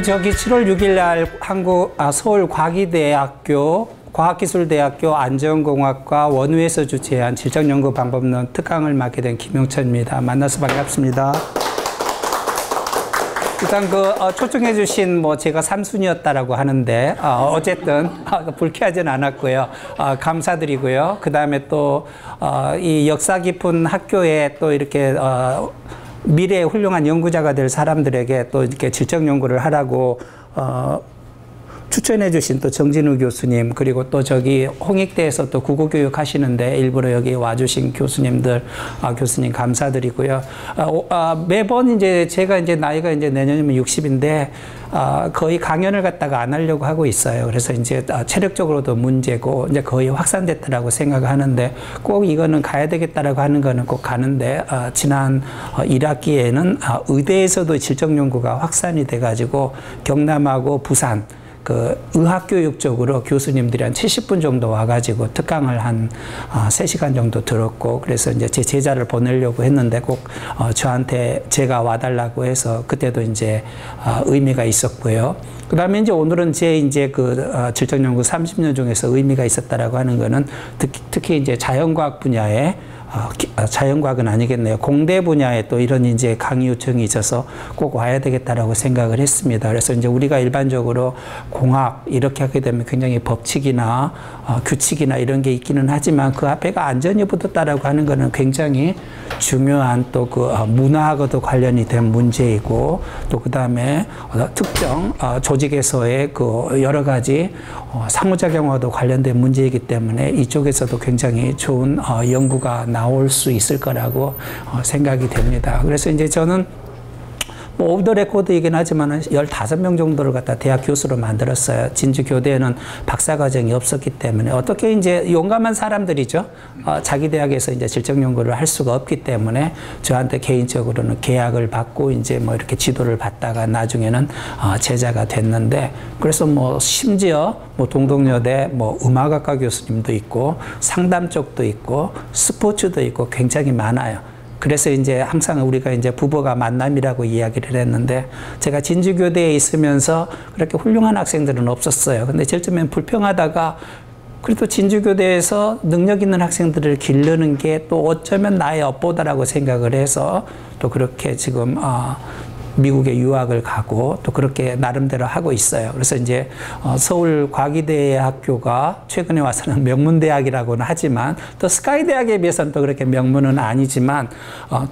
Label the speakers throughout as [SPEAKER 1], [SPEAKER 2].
[SPEAKER 1] 저는 저기 7월 6일 날 서울과기대학교 과학기술대학교 안전공학과 원우에서 주최한 질적연구방법론 특강을 맡게 된 김용천입니다. 만나서 반갑습니다. 일단 초청해 주신 제가 삼순이었다라고 하는데 어쨌든 불쾌하진 않았고요. 감사드리고요. 그 다음에 또 이 역사 깊은 학교에 또 이렇게 미래의 훌륭한 연구자가 될 사람들에게 또 이렇게 질적 연구를 하라고 추천해 주신 또 정진우 교수님, 그리고 또 저기 홍익대에서 또 국어교육 하시는데 일부러 여기 와주신 교수님들, 교수님 감사드리고요. 매번 이제 제가 이제 나이가 이제 내년이면 60인데, 거의 강연을 갖다가 안 하려고 하고 있어요. 그래서 이제 체력적으로도 문제고, 이제 거의 확산됐다라고 생각하는데, 꼭 이거는 가야 되겠다라고 하는 거는 꼭 가는데, 지난 1학기에는 의대에서도 질적 연구가 확산이 돼가지고, 경남하고 부산, 의학교육 쪽으로 교수님들이 한 70분 정도 와가지고 특강을 한 3시간 정도 들었고, 그래서 이제 제 제자를 보내려고 했는데 꼭 저한테 제가 와달라고 해서 그때도 이제 의미가 있었고요. 그 다음에 이제 오늘은 제 이제 질적 연구 30년 중에서 의미가 있었다라고 하는 거는 특히 이제 자연과학 분야에 자연과학은 아니겠네요. 공대 분야에 또 이런 이제 강의 요청이 있어서 꼭 와야 되겠다라고 생각을 했습니다. 그래서 이제 우리가 일반적으로 공학 이렇게 하게 되면 굉장히 법칙이나 규칙이나 이런 게 있기는 하지만 그 앞에가 안전이 붙었다라고 하는 거는 굉장히 중요한 또 문화하고도 관련이 된 문제이고, 또 그 다음에 특정 조직에서의 여러 가지 상호작용과도 관련된 문제이기 때문에 이쪽에서도 굉장히 좋은 연구가 나올 수 있을 거라고 생각이 됩니다. 그래서 이제 저는 오브 더 레코드이긴 하지만 15명 정도를 갖다 대학 교수로 만들었어요. 진주 교대에는 박사과정이 없었기 때문에 어떻게 이제 용감한 사람들이죠. 자기 대학에서 이제 질적 연구를 할 수가 없기 때문에 저한테 개인적으로는 계약을 받고 이제 이렇게 지도를 받다가 나중에는 제자가 됐는데, 그래서 심지어 동덕여대 음악학과 교수님도 있고 상담 쪽도 있고 스포츠도 있고 굉장히 많아요. 그래서 이제 항상 우리가 이제 부부가 만남이라고 이야기를 했는데, 제가 진주교대에 있으면서 그렇게 훌륭한 학생들은 없었어요. 근데 제일 처음엔 불평하다가 그래도 진주교대에서 능력 있는 학생들을 기르는 게 또 어쩌면 나의 업보다라고 생각을 해서 또 그렇게 지금 미국에 유학을 가고 또 그렇게 나름대로 하고 있어요. 그래서 이제 서울과기대학교가 최근에 와서는 명문대학이라고는 하지만 또 스카이대학에 비해서는 또 그렇게 명문은 아니지만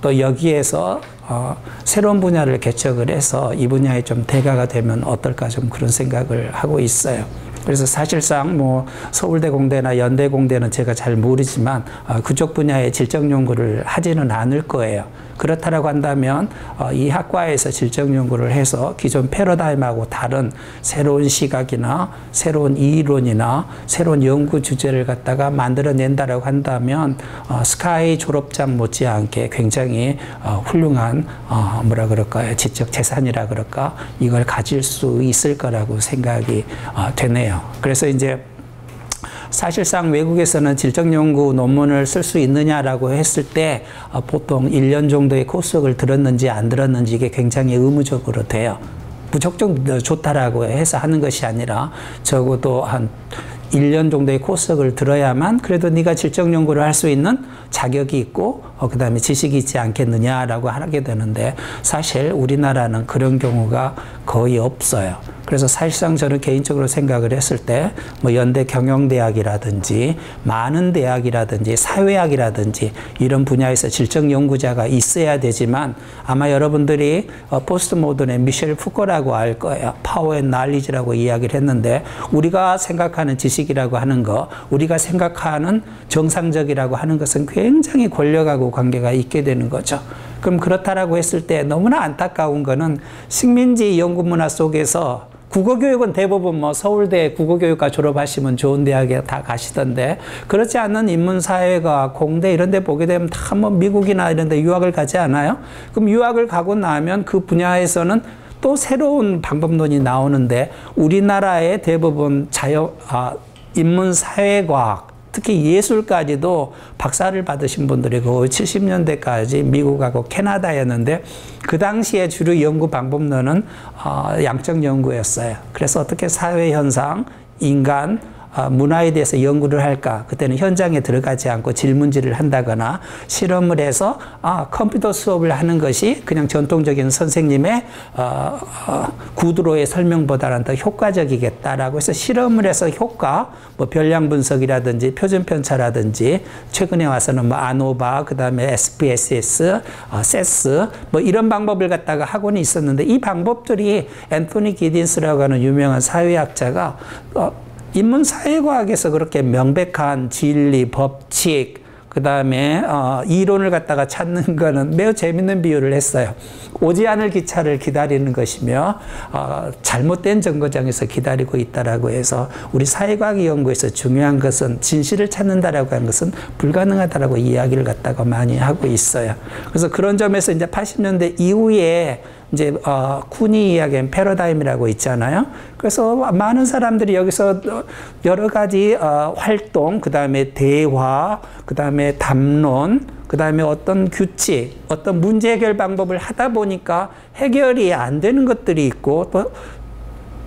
[SPEAKER 1] 또 여기에서 새로운 분야를 개척을 해서 이 분야에 좀 대가가 되면 어떨까 좀 그런 생각을 하고 있어요. 그래서 사실상 서울대 공대나 연대 공대는 제가 잘 모르지만 그쪽 분야의 질적 연구를 하지는 않을 거예요. 그렇다라고 한다면 이 학과에서 질적 연구를 해서 기존 패러다임하고 다른 새로운 시각이나 새로운 이론이나 새로운 연구 주제를 갖다가 만들어낸다라고 한다면 스카이 졸업장 못지않게 굉장히 훌륭한 뭐라 그럴까요? 지적 재산이라 그럴까? 이걸 가질 수 있을 거라고 생각이 되네요. 그래서 이제 사실상 외국에서는 질적 연구 논문을 쓸 수 있느냐라고 했을 때 보통 1년 정도의 코스를 들었는지 안 들었는지 이게 굉장히 의무적으로 돼요. 무조건 좋다라고 해서 하는 것이 아니라 적어도 한 1년 정도의 코스를 들어야만 그래도 네가 질적 연구를 할 수 있는 자격이 있고 그 다음에 지식이 있지 않겠느냐라고 하게 되는데, 사실 우리나라는 그런 경우가 거의 없어요. 그래서 사실상 저는 개인적으로 생각을 했을 때 연대 경영대학이라든지 많은 대학이라든지 사회학이라든지 이런 분야에서 질적 연구자가 있어야 되지만, 아마 여러분들이 포스트 모던의 미셸 푸코라고 알 거예요. 파워 앤 날리지라고 이야기를 했는데, 우리가 생각하는 지식이라고 하는 거, 우리가 생각하는 정상적이라고 하는 것은 굉장히 권력하고 관계가 있게 되는 거죠. 그럼 그렇다라고 했을 때 너무나 안타까운 거는 식민지 연구문화 속에서 국어교육은 대부분 서울대 국어교육과 졸업하시면 좋은 대학에 다 가시던데, 그렇지 않은 인문사회가 공대 이런 데 보게 되면 다 미국이나 이런 데 유학을 가지 않아요? 그럼 유학을 가고 나면 그 분야에서는 또 새로운 방법론이 나오는데, 우리나라의 대부분 인문사회과학 특히 예술까지도 박사를 받으신 분들이 거의 70년대까지 미국하고 캐나다였는데 그 당시에 주로 연구 방법론은 양적 연구였어요. 그래서 어떻게 사회현상, 인간, 문화에 대해서 연구를 할까? 그때는 현장에 들어가지 않고 질문지를 한다거나 실험을 해서 컴퓨터 수업을 하는 것이 그냥 전통적인 선생님의 구두로의 설명보다는 더 효과적이겠다라고 해서 실험을 해서 효과, 뭐 별량 분석이라든지 표준 편차라든지 최근에 와서는 뭐 아노바, 그다음에 SPSS, 세스 뭐 이런 방법을 갖다가 하고는 있었는데 이 방법들이 앤토니 기딘스라고 하는 유명한 사회학자가 인문사회과학에서 그렇게 명백한 진리, 법칙, 그 다음에 이론을 갖다가 찾는 거는 매우 재밌는 비유를 했어요. 오지 않을 기차를 기다리는 것이며 잘못된 정거장에서 기다리고 있다라고 해서 우리 사회과학 연구에서 중요한 것은 진실을 찾는다라고 하는 것은 불가능하다라고 이야기를 갖다가 많이 하고 있어요. 그래서 그런 점에서 이제 80년대 이후에 이제 쿤이 이야기한 패러다임이라고 있잖아요. 그래서 많은 사람들이 여기서 여러 가지 활동, 그 다음에 대화, 그 다음에 담론, 그 다음에 어떤 규칙, 어떤 문제 해결 방법을 하다 보니까 해결이 안 되는 것들이 있고 또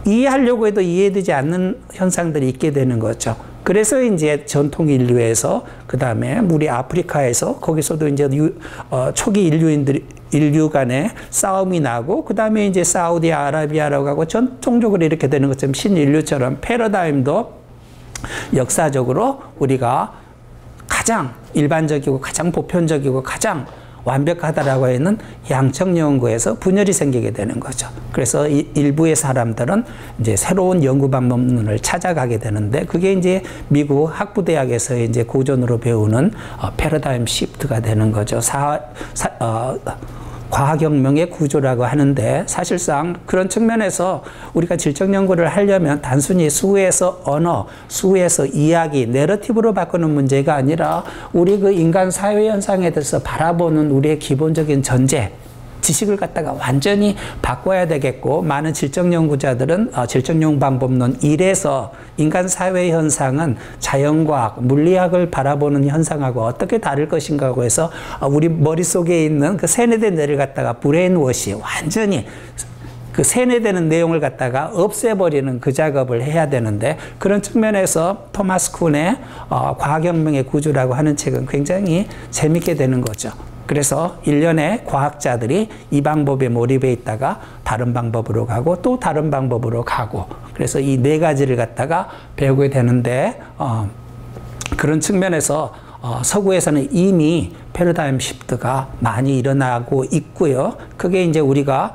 [SPEAKER 1] 이해하려고 해도 이해되지 않는 현상들이 있게 되는 거죠. 그래서 이제 전통 인류에서 그 다음에 우리 아프리카에서 거기서도 이제 초기 인류 간에 싸움이 나고 그 다음에 이제 사우디아라비아라고 하고 전통적으로 이렇게 되는 것처럼 신인류처럼 패러다임도 역사적으로 우리가 가장 일반적이고 가장 보편적이고 가장 완벽하다라고 하는 양적 연구에서 분열이 생기게 되는 거죠. 그래서 일부의 사람들은 이제 새로운 연구 방법론을 찾아가게 되는데 그게 이제 미국 학부대학에서 이제 고전으로 배우는 패러다임 시프트가 되는 거죠. 과학혁명의 구조라고 하는데 사실상 그런 측면에서 우리가 질적 연구를 하려면 단순히 수에서 언어, 수에서 이야기, 내러티브로 바꾸는 문제가 아니라 우리 그 인간 사회 현상에 대해서 바라보는 우리의 기본적인 전제, 지식을 갖다가 완전히 바꿔야 되겠고 많은 질적 연구자들은 질적 연구 방법론 1에서 인간 사회 현상은 자연과학, 물리학을 바라보는 현상하고 어떻게 다를 것인가고 해서 우리 머릿속에 있는 그 세뇌된 뇌를 갖다가 브레인워시 완전히 그 세뇌되는 내용을 갖다가 없애버리는 그 작업을 해야 되는데 그런 측면에서 토마스 쿤의 과학혁명의 구조라고 하는 책은 굉장히 재밌게 되는 거죠. 그래서 일련의 과학자들이 이 방법에 몰입해 있다가 다른 방법으로 가고 또 다른 방법으로 가고 그래서 이 네 가지를 갖다가 배우게 되는데 그런 측면에서 서구에서는 이미 패러다임 시프트가 많이 일어나고 있고요. 그게 이제 우리가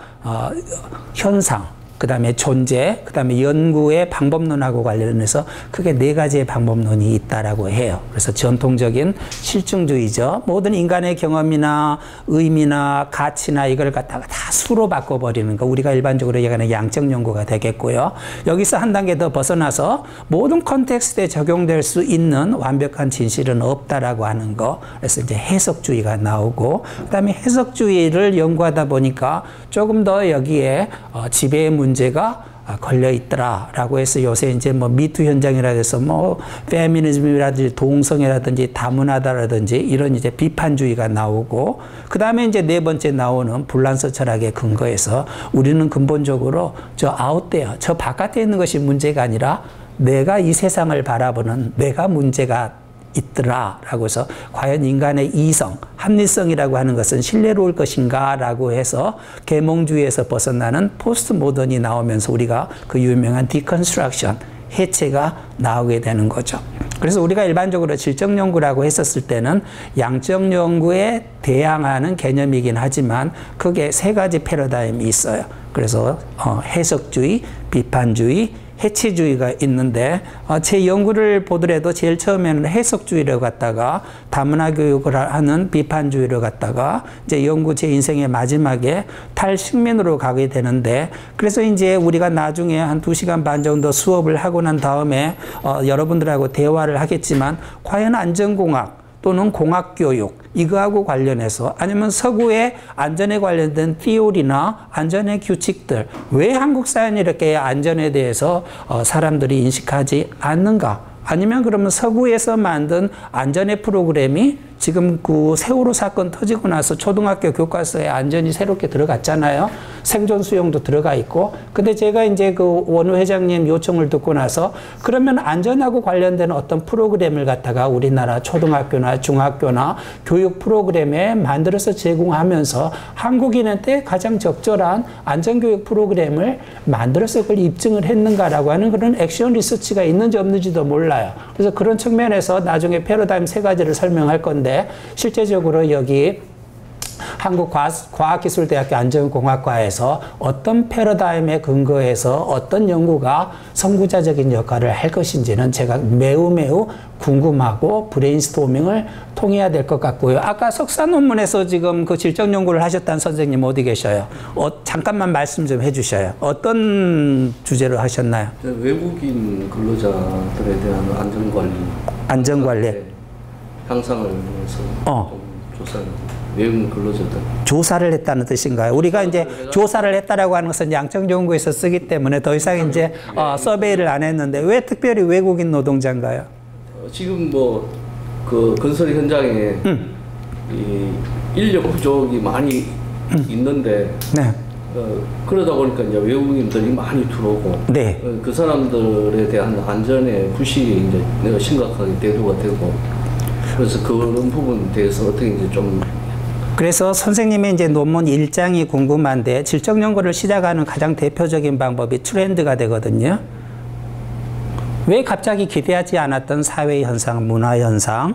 [SPEAKER 1] 현상, 그 다음에 존재, 그 다음에 연구의 방법론하고 관련해서 크게 네 가지의 방법론이 있다라고 해요. 그래서 전통적인 실증주의죠. 모든 인간의 경험이나 의미나 가치나 이걸 갖다가 다 수로 바꿔버리는 거. 우리가 일반적으로 얘기하는 양적 연구가 되겠고요. 여기서 한 단계 더 벗어나서 모든 컨텍스트에 적용될 수 있는 완벽한 진실은 없다라고 하는 거. 그래서 이제 해석주의가 나오고, 그 다음에 해석주의를 연구하다 보니까 조금 더 여기에 지배의 문제가 걸려 있더라라고 해서 요새 이제 뭐 미투 현장이라 해서 뭐 페미니즘이라든지 동성애라든지 다문화다라든지 이런 이제 비판주의가 나오고 그 다음에 이제 네 번째 나오는 불란서 철학의 근거에서 우리는 근본적으로 저 아웃데어, 저 바깥에 있는 것이 문제가 아니라 내가 이 세상을 바라보는 내가 문제가 있더라라고 해서 과연 인간의 이성, 합리성이라고 하는 것은 신뢰로울 것인가 라고 해서 계몽주의에서 벗어나는 포스트 모던이 나오면서 우리가 그 유명한 디컨스트럭션, 해체가 나오게 되는 거죠. 그래서 우리가 일반적으로 질적 연구라고 했었을 때는 양적 연구에 대항하는 개념이긴 하지만 그게 세 가지 패러다임이 있어요. 그래서 해석주의, 비판주의, 해체주의가 있는데 제 연구를 보더라도 제일 처음에는 해석주의를 갖다가 다문화 교육을 하는 비판주의를 갖다가 이제 연구 제 인생의 마지막에 탈식민으로 가게 되는데 그래서 이제 우리가 나중에 한 2시간 반 정도 수업을 하고 난 다음에 여러분들하고 대화를 하겠지만 과연 안전공학 또는 공학교육 이거하고 관련해서 아니면 서구의 안전에 관련된 티오리나 안전의 규칙들 왜 한국 사회는 이렇게 안전에 대해서 사람들이 인식하지 않는가 아니면 그러면 서구에서 만든 안전의 프로그램이 지금 그 세월호 사건 터지고 나서 초등학교 교과서에 안전이 새롭게 들어갔잖아요. 생존 수용도 들어가 있고. 근데 제가 이제 그 원우 회장님 요청을 듣고 나서 그러면 안전하고 관련된 어떤 프로그램을 갖다가 우리나라 초등학교나 중학교나 교육 프로그램에 만들어서 제공하면서 한국인한테 가장 적절한 안전교육 프로그램을 만들어서 그걸 입증을 했는가라고 하는 그런 액션 리서치가 있는지 없는지도 몰라요. 그래서 그런 측면에서 나중에 패러다임 3가지를 설명할 건데 실제적으로 여기 한국과학기술대학교 안전공학과에서 어떤 패러다임에 근거해서 어떤 연구가 선구자적인 역할을 할 것인지는 제가 매우 궁금하고 브레인스토밍을 통해야 될 것 같고요. 아까 석사 논문에서 지금 그 질적 연구를 하셨다는 선생님 어디 계셔요? 잠깐만 말씀 좀 해주셔요. 어떤 주제로 하셨나요?
[SPEAKER 2] 외국인 근로자들에 대한 안전관리. 향상을 위해서 조사를 외국인 근로자들
[SPEAKER 1] 조사를 했다는 뜻인가요? 우리가 이제 조사를 했다라고 하는 것은 양적 연구에서 쓰기 때문에 더 이상 이제 서베이를 안 했는데 왜 특별히 외국인 노동자인가요?
[SPEAKER 2] 지금 뭐 그 건설 현장에 이 인력 부족이 많이 있는데
[SPEAKER 1] 네.
[SPEAKER 2] 그러다 보니까 이제 외국인들이 많이 들어오고
[SPEAKER 1] 네.
[SPEAKER 2] 그 사람들에 대한 안전의 부실이 이제 내가 심각하게 대두가 되고 그래서 그런 부분에 대해서 어떻게 이제 좀
[SPEAKER 1] 그래서 선생님의 이제 논문 1장이 궁금한데 질적 연구를 시작하는 가장 대표적인 방법이 트렌드가 되거든요. 왜 갑자기 기대하지 않았던 사회 현상, 문화 현상,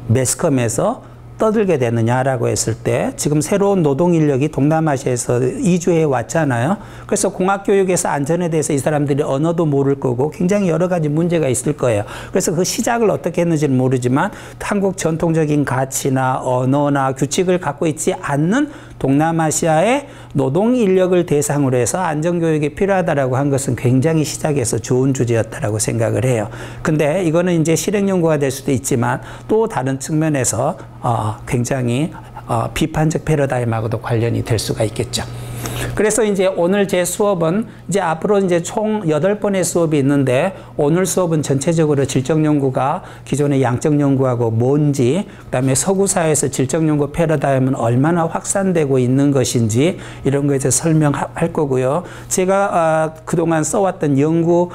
[SPEAKER 1] 매스컴에서 떠들게 되느냐라고 했을 때 지금 새로운 노동 인력이 동남아시아에서 이주해 왔잖아요. 그래서 공학교육에서 안전에 대해서 이 사람들이 언어도 모를 거고 굉장히 여러 가지 문제가 있을 거예요. 그래서 그 시작을 어떻게 했는지는 모르지만 한국 전통적인 가치나 언어나 규칙을 갖고 있지 않는 동남아시아의 노동 인력을 대상으로 해서 안전교육이 필요하다라고 한 것은 굉장히 시작에서 좋은 주제였다라고 생각을 해요. 근데 이거는 이제 실행 연구가 될 수도 있지만 또 다른 측면에서 굉장히 비판적 패러다임하고도 관련이 될 수가 있겠죠. 그래서 이제 오늘 제 수업은 이제 앞으로 이제 총 8번의 수업이 있는데 오늘 수업은 전체적으로 질적 연구가 기존의 양적 연구하고 뭔지, 그다음에 서구 사회에서 질적 연구 패러다임은 얼마나 확산되고 있는 것인지 이런 거에 대해서 설명할 거고요. 제가 그동안 써왔던 연구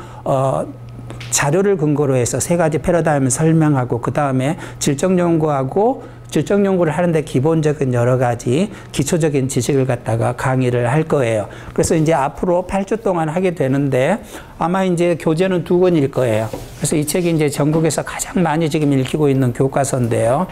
[SPEAKER 1] 자료를 근거로 해서 3가지 패러다임을 설명하고 그다음에 질적 연구하고 질적 연구를 하는데 기본적인 여러 가지 기초적인 지식을 갖다가 강의를 할 거예요. 그래서 이제 앞으로 8주 동안 하게 되는데 아마 이제 교재는 2권일 거예요. 그래서 이 책이 이제 전국에서 가장 많이 지금 읽히고 있는 교과서인데요.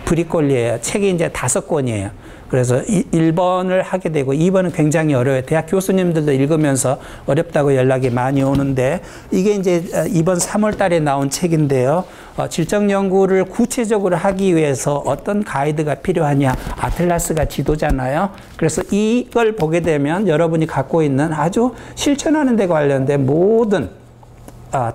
[SPEAKER 1] 브리꼴리예요. 책이 이제 5권이에요. 그래서 1번을 하게 되고 2번은 굉장히 어려워요. 대학 교수님들도 읽으면서 어렵다고 연락이 많이 오는데 이게 이제 이번 3월 달에 나온 책인데요. 질적 연구를 구체적으로 하기 위해서 어떤 가이드가 필요하냐. 아틀라스가 지도잖아요. 그래서 이걸 보게 되면 여러분이 갖고 있는 아주 실천하는 데 관련된 모든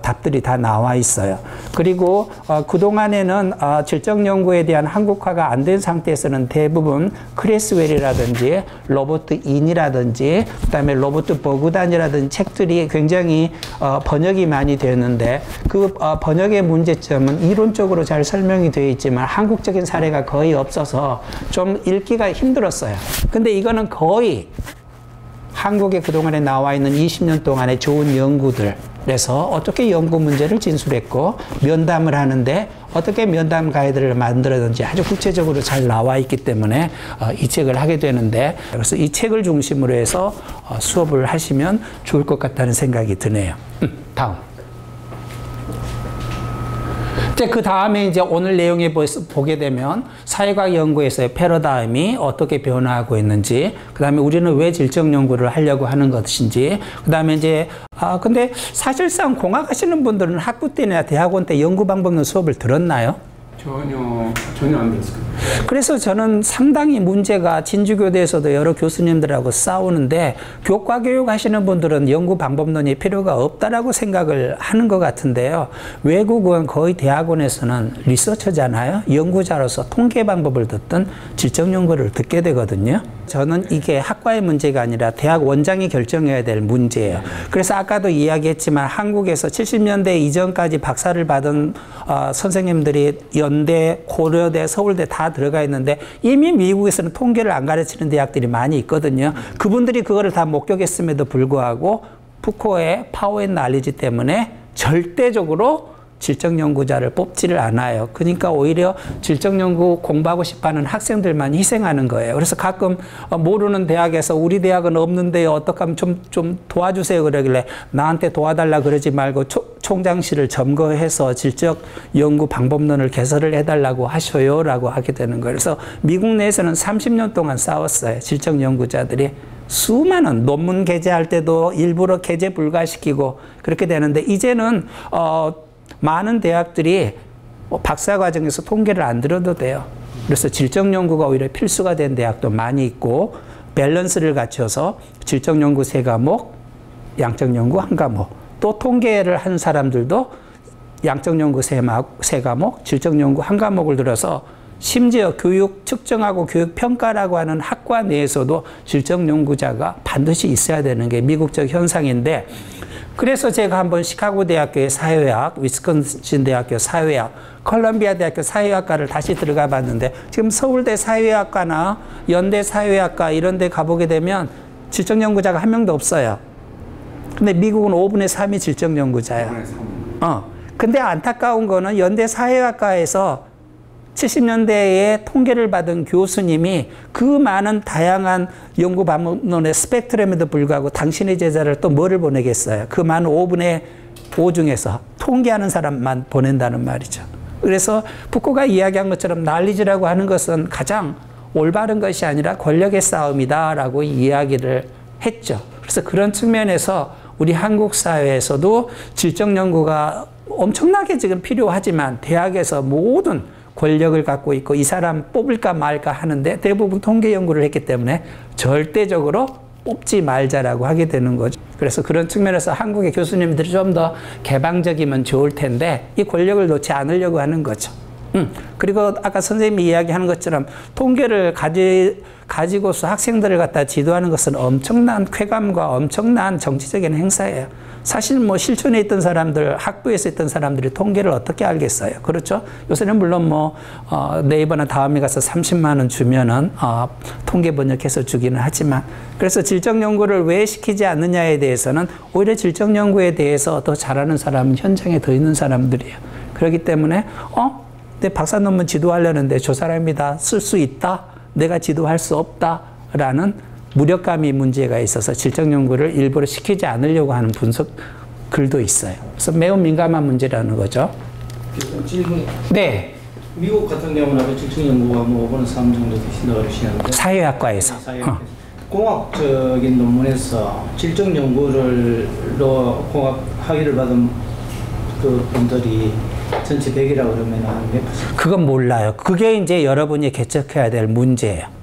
[SPEAKER 1] 답들이 다 나와 있어요. 그리고 그동안에는 질적 연구에 대한 한국화가 안 된 상태에서는 대부분 크레스웰이라든지 로버트 인이라든지 그다음에 로버트 버그단이라든지 책들이 굉장히 번역이 많이 되는데 그 번역의 문제점은 이론적으로 잘 설명이 되어 있지만 한국적인 사례가 거의 없어서 좀 읽기가 힘들었어요. 근데 이거는 거의 한국에 그동안에 나와 있는 20년 동안의 좋은 연구들 그래서 어떻게 연구 문제를 진술했고 면담을 하는데 어떻게 면담 가이드를 만들었는지 아주 구체적으로 잘 나와 있기 때문에 이 책을 하게 되는데 그래서 이 책을 중심으로 해서 수업을 하시면 좋을 것 같다는 생각이 드네요. 다음. 그 다음에 이제 오늘 내용에 보게 되면 사회과학 연구에서의 패러다임이 어떻게 변화하고 있는지, 그 다음에 우리는 왜 질적 연구를 하려고 하는 것인지, 그 다음에 이제, 근데 사실상 공학하시는 분들은 학부 때나 대학원 때 연구 방법론 수업을 들었나요?
[SPEAKER 3] 전혀 안 됐을 거예요.
[SPEAKER 1] 그래서 저는 상당히 문제가 진주교대에서도 여러 교수님들하고 싸우는데 교과 교육 하시는 분들은 연구 방법론이 필요가 없다라고 생각을 하는 것 같은데요. 외국은 거의 대학원에서는 리서처잖아요. 연구자로서 통계 방법을 듣든 질적 연구를 듣게 되거든요. 저는 이게 학과의 문제가 아니라 대학 원장이 결정해야 될 문제예요. 그래서 아까도 이야기했지만 한국에서 70년대 이전까지 박사를 받은 선생님들이 연대, 고려대, 서울대 다 들어가 있는데 이미 미국에서는 통계를 안 가르치는 대학들이 많이 있거든요. 그분들이 그거를 다 목격했음에도 불구하고 푸코의 파워 앤 날리지 때문에 절대적으로 질적 연구자를 뽑지를 않아요. 그러니까 오히려 질적 연구 공부하고 싶어하는 학생들만 희생하는 거예요. 그래서 가끔 모르는 대학에서 우리 대학은 없는데요. 어떻게 하면 좀 도와주세요 그러길래 나한테 도와달라 그러지 말고 총장실을 점거해서 질적 연구 방법론을 개설을 해달라고 하셔요 라고 하게 되는 거예요. 그래서 미국 내에서는 30년 동안 싸웠어요. 질적 연구자들이. 수많은 논문 게재할 때도 일부러 게재 불가시키고 그렇게 되는데 이제는 많은 대학들이 박사 과정에서 통계를 안 들어도 돼요. 그래서 질적 연구가 오히려 필수가 된 대학도 많이 있고 밸런스를 갖춰서 질적 연구 3과목, 양적 연구 1과목, 또 통계를 한 사람들도 양적 연구 3과목, 질적 연구 1과목을 들어서 심지어 교육 측정하고 교육 평가라고 하는 학과 내에서도 질적 연구자가 반드시 있어야 되는 게 미국적 현상인데 그래서 제가 한번 시카고 대학교의 사회학, 위스콘신 대학교 사회학, 컬럼비아 대학교 사회학과를 다시 들어가 봤는데 지금 서울대 사회학과나 연대 사회학과 이런 데 가보게 되면 질적 연구자가 한 명도 없어요. 근데 미국은 5분의 3이 질적 연구자예요. 5분의 3. 근데 안타까운 거는 연대 사회학과에서 70년대에 통계를 받은 교수님이 그 많은 다양한 연구 방법론의 스펙트럼에도 불구하고 당신의 제자를 또 뭐를 보내겠어요? 그 많은 5분의 5 중에서 통계하는 사람만 보낸다는 말이죠. 그래서 푸코가 이야기한 것처럼 난리지라고 하는 것은 가장 올바른 것이 아니라 권력의 싸움이다라고 이야기를 했죠. 그래서 그런 측면에서 우리 한국 사회에서도 질적 연구가 엄청나게 지금 필요하지만 대학에서 모든 권력을 갖고 있고 이 사람 뽑을까 말까 하는데 대부분 통계 연구를 했기 때문에 절대적으로 뽑지 말자라고 하게 되는 거죠. 그래서 그런 측면에서 한국의 교수님들이 좀 더 개방적이면 좋을 텐데 이 권력을 놓지 않으려고 하는 거죠. 그리고 아까 선생님이 이야기하는 것처럼 통계를 가지고서 학생들을 갖다 지도하는 것은 엄청난 쾌감과 엄청난 정치적인 행사예요. 사실 뭐 실촌에 있던 사람들, 학부에서 있던 사람들이 통계를 어떻게 알겠어요? 그렇죠? 요새는 물론 뭐 네이버나 다음에 가서 30만 원 주면은 통계 번역해서 주기는 하지만 그래서 질적 연구를 왜 시키지 않느냐에 대해서는 오히려 질적 연구에 대해서 더 잘하는 사람은 현장에 더 있는 사람들이에요. 그렇기 때문에 내 박사 논문 지도하려는데 저 사람이 다 쓸 수 있다? 내가 지도할 수 없다라는 무력감이 문제가 있어서 질적 연구를 일부러 시키지 않으려고 하는 분석 글도 있어요. 그래서 매우 민감한 문제라는 거죠.
[SPEAKER 2] 질문.
[SPEAKER 1] 네.
[SPEAKER 2] 미국 같은 경우는 질적 연구가 뭐 5분의 3 정도 되신다고 그러시는데
[SPEAKER 1] 사회학과에서.
[SPEAKER 2] 공학적인 논문에서 질적 연구로 공학 학위를 받은 그 분들이 전체 100이라고 그러면 한 몇 %?
[SPEAKER 1] 그건 몰라요. 그게 이제 여러분이 개척해야 될 문제예요.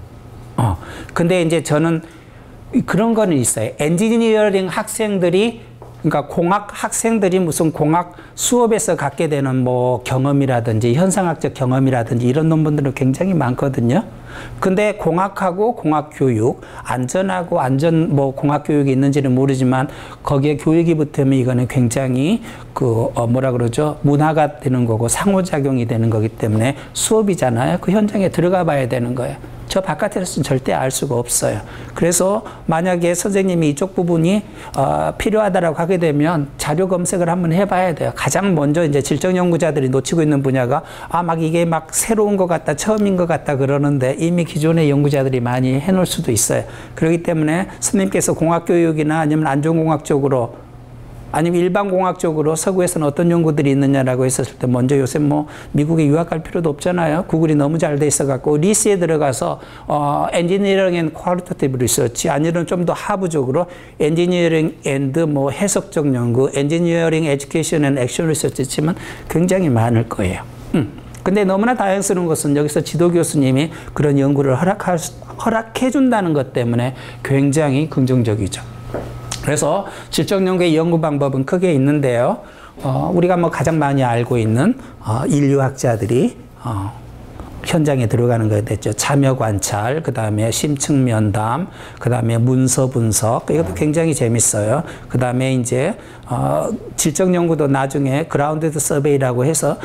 [SPEAKER 1] 근데 이제 저는 그런 거는 있어요. 엔지니어링 학생들이, 그러니까 공학 학생들이 무슨 공학 수업에서 갖게 되는 뭐 경험이라든지 현상학적 경험이라든지 이런 논문들은 굉장히 많거든요. 근데 공학하고 공학교육, 안전하고 뭐 공학교육이 있는지는 모르지만 거기에 교육이 붙으면 이거는 굉장히 뭐라 그러죠? 문화가 되는 거고 상호작용이 되는 거기 때문에 수업이잖아요. 그 현장에 들어가 봐야 되는 거예요. 저 바깥에서는 절대 알 수가 없어요. 그래서 만약에 선생님이 이쪽 부분이 필요하다라고 하게 되면 자료 검색을 한번 해봐야 돼요. 가장 먼저 이제 질적 연구자들이 놓치고 있는 분야가 막 이게 막 새로운 것 같다, 처음인 것 같다 그러는데 이미 기존의 연구자들이 많이 해놓을 수도 있어요. 그렇기 때문에 선생님께서 공학교육이나 아니면 안전공학 쪽으로 아니면 일반공학 쪽으로 서구에서는 어떤 연구들이 있느냐라고 했었을 때 먼저 요새 뭐 미국에 유학 갈 필요도 없잖아요. 구글이 너무 잘 돼 있어갖고 리스에 들어가서 엔지니어링 앤 퀄리테이티브 리서치 아니면 좀 더 하부적으로 엔지니어링 앤드 뭐 해석적 연구, 엔지니어링 에듀케이션 앤 액션 리서치 치면 굉장히 많을 거예요. 근데 너무나 다행스러운 것은 여기서 지도 교수님이 그런 연구를 허락해 준다는 것 때문에 굉장히 긍정적이죠. 그래서 질적 연구의 연구 방법은 크게 있는데요. 우리가 뭐 가장 많이 알고 있는 인류학자들이 현장에 들어가는 거에 됐죠. 참여 관찰, 그 다음에 심층 면담, 그 다음에 문서 분석. 이것도 굉장히 재밌어요. 그 다음에 이제 질적 연구도 나중에 그라운드드 서베이라고 해서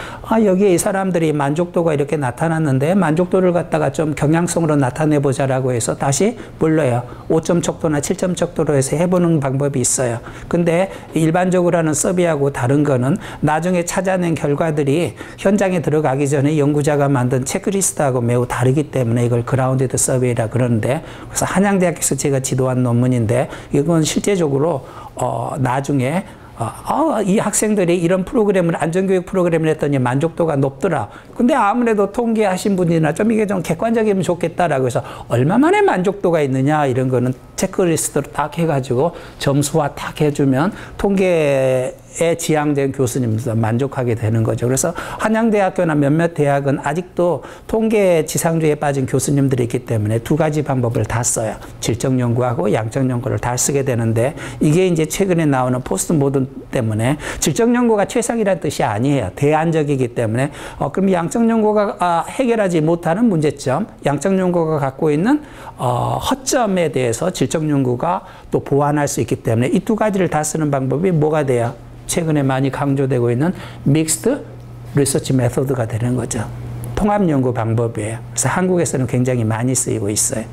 [SPEAKER 1] 여기에 이 사람들이 만족도가 이렇게 나타났는데 만족도를 갖다가 좀 경향성으로 나타내 보자라고 해서 다시 불러요. 5점 척도나 7점 척도로 해서 해보는 방법이 있어요. 근데 일반적으로 하는 서베이하고 다른 거는 나중에 찾아낸 결과들이 현장에 들어가기 전에 연구자가 만든 체크리스트하고 매우 다르기 때문에 이걸 그라운드드 서베이라 그러는데, 그래서 한양대학에서 제가 지도한 논문인데 이건 실제적으로 나중에 이 학생들이 이런 프로그램을, 안전교육 프로그램을 했더니 만족도가 높더라. 근데 아무래도 통계하신 분이나 좀 이게 좀 객관적이면 좋겠다라고 해서 얼마만에 만족도가 있느냐 이런 거는 체크리스트로 딱 해가지고 점수화 딱 해주면 통계에 지향된 교수님도 만족하게 되는 거죠. 그래서 한양대학교나 몇몇 대학은 아직도 통계 지상주의에 빠진 교수님들이 있기 때문에 두 가지 방법을 다 써요. 질적 연구하고 양적 연구를 다 쓰게 되는데, 이게 이제 최근에 나오는 포스트 모던 때문에 질적 연구가 최상이라는 뜻이 아니에요. 대안적이기 때문에 그럼 양적 연구가 해결하지 못하는 문제점, 양적 연구가 갖고 있는 허점에 대해서 질적 연구가 또 보완할 수 있기 때문에 이 두 가지를 다 쓰는 방법이 뭐가 돼요? 최근에 많이 강조되고 있는 믹스드 리서치 메소드가 되는 거죠. 통합 연구 방법이에요. 그래서 한국에서는 굉장히 많이 쓰이고 있어요.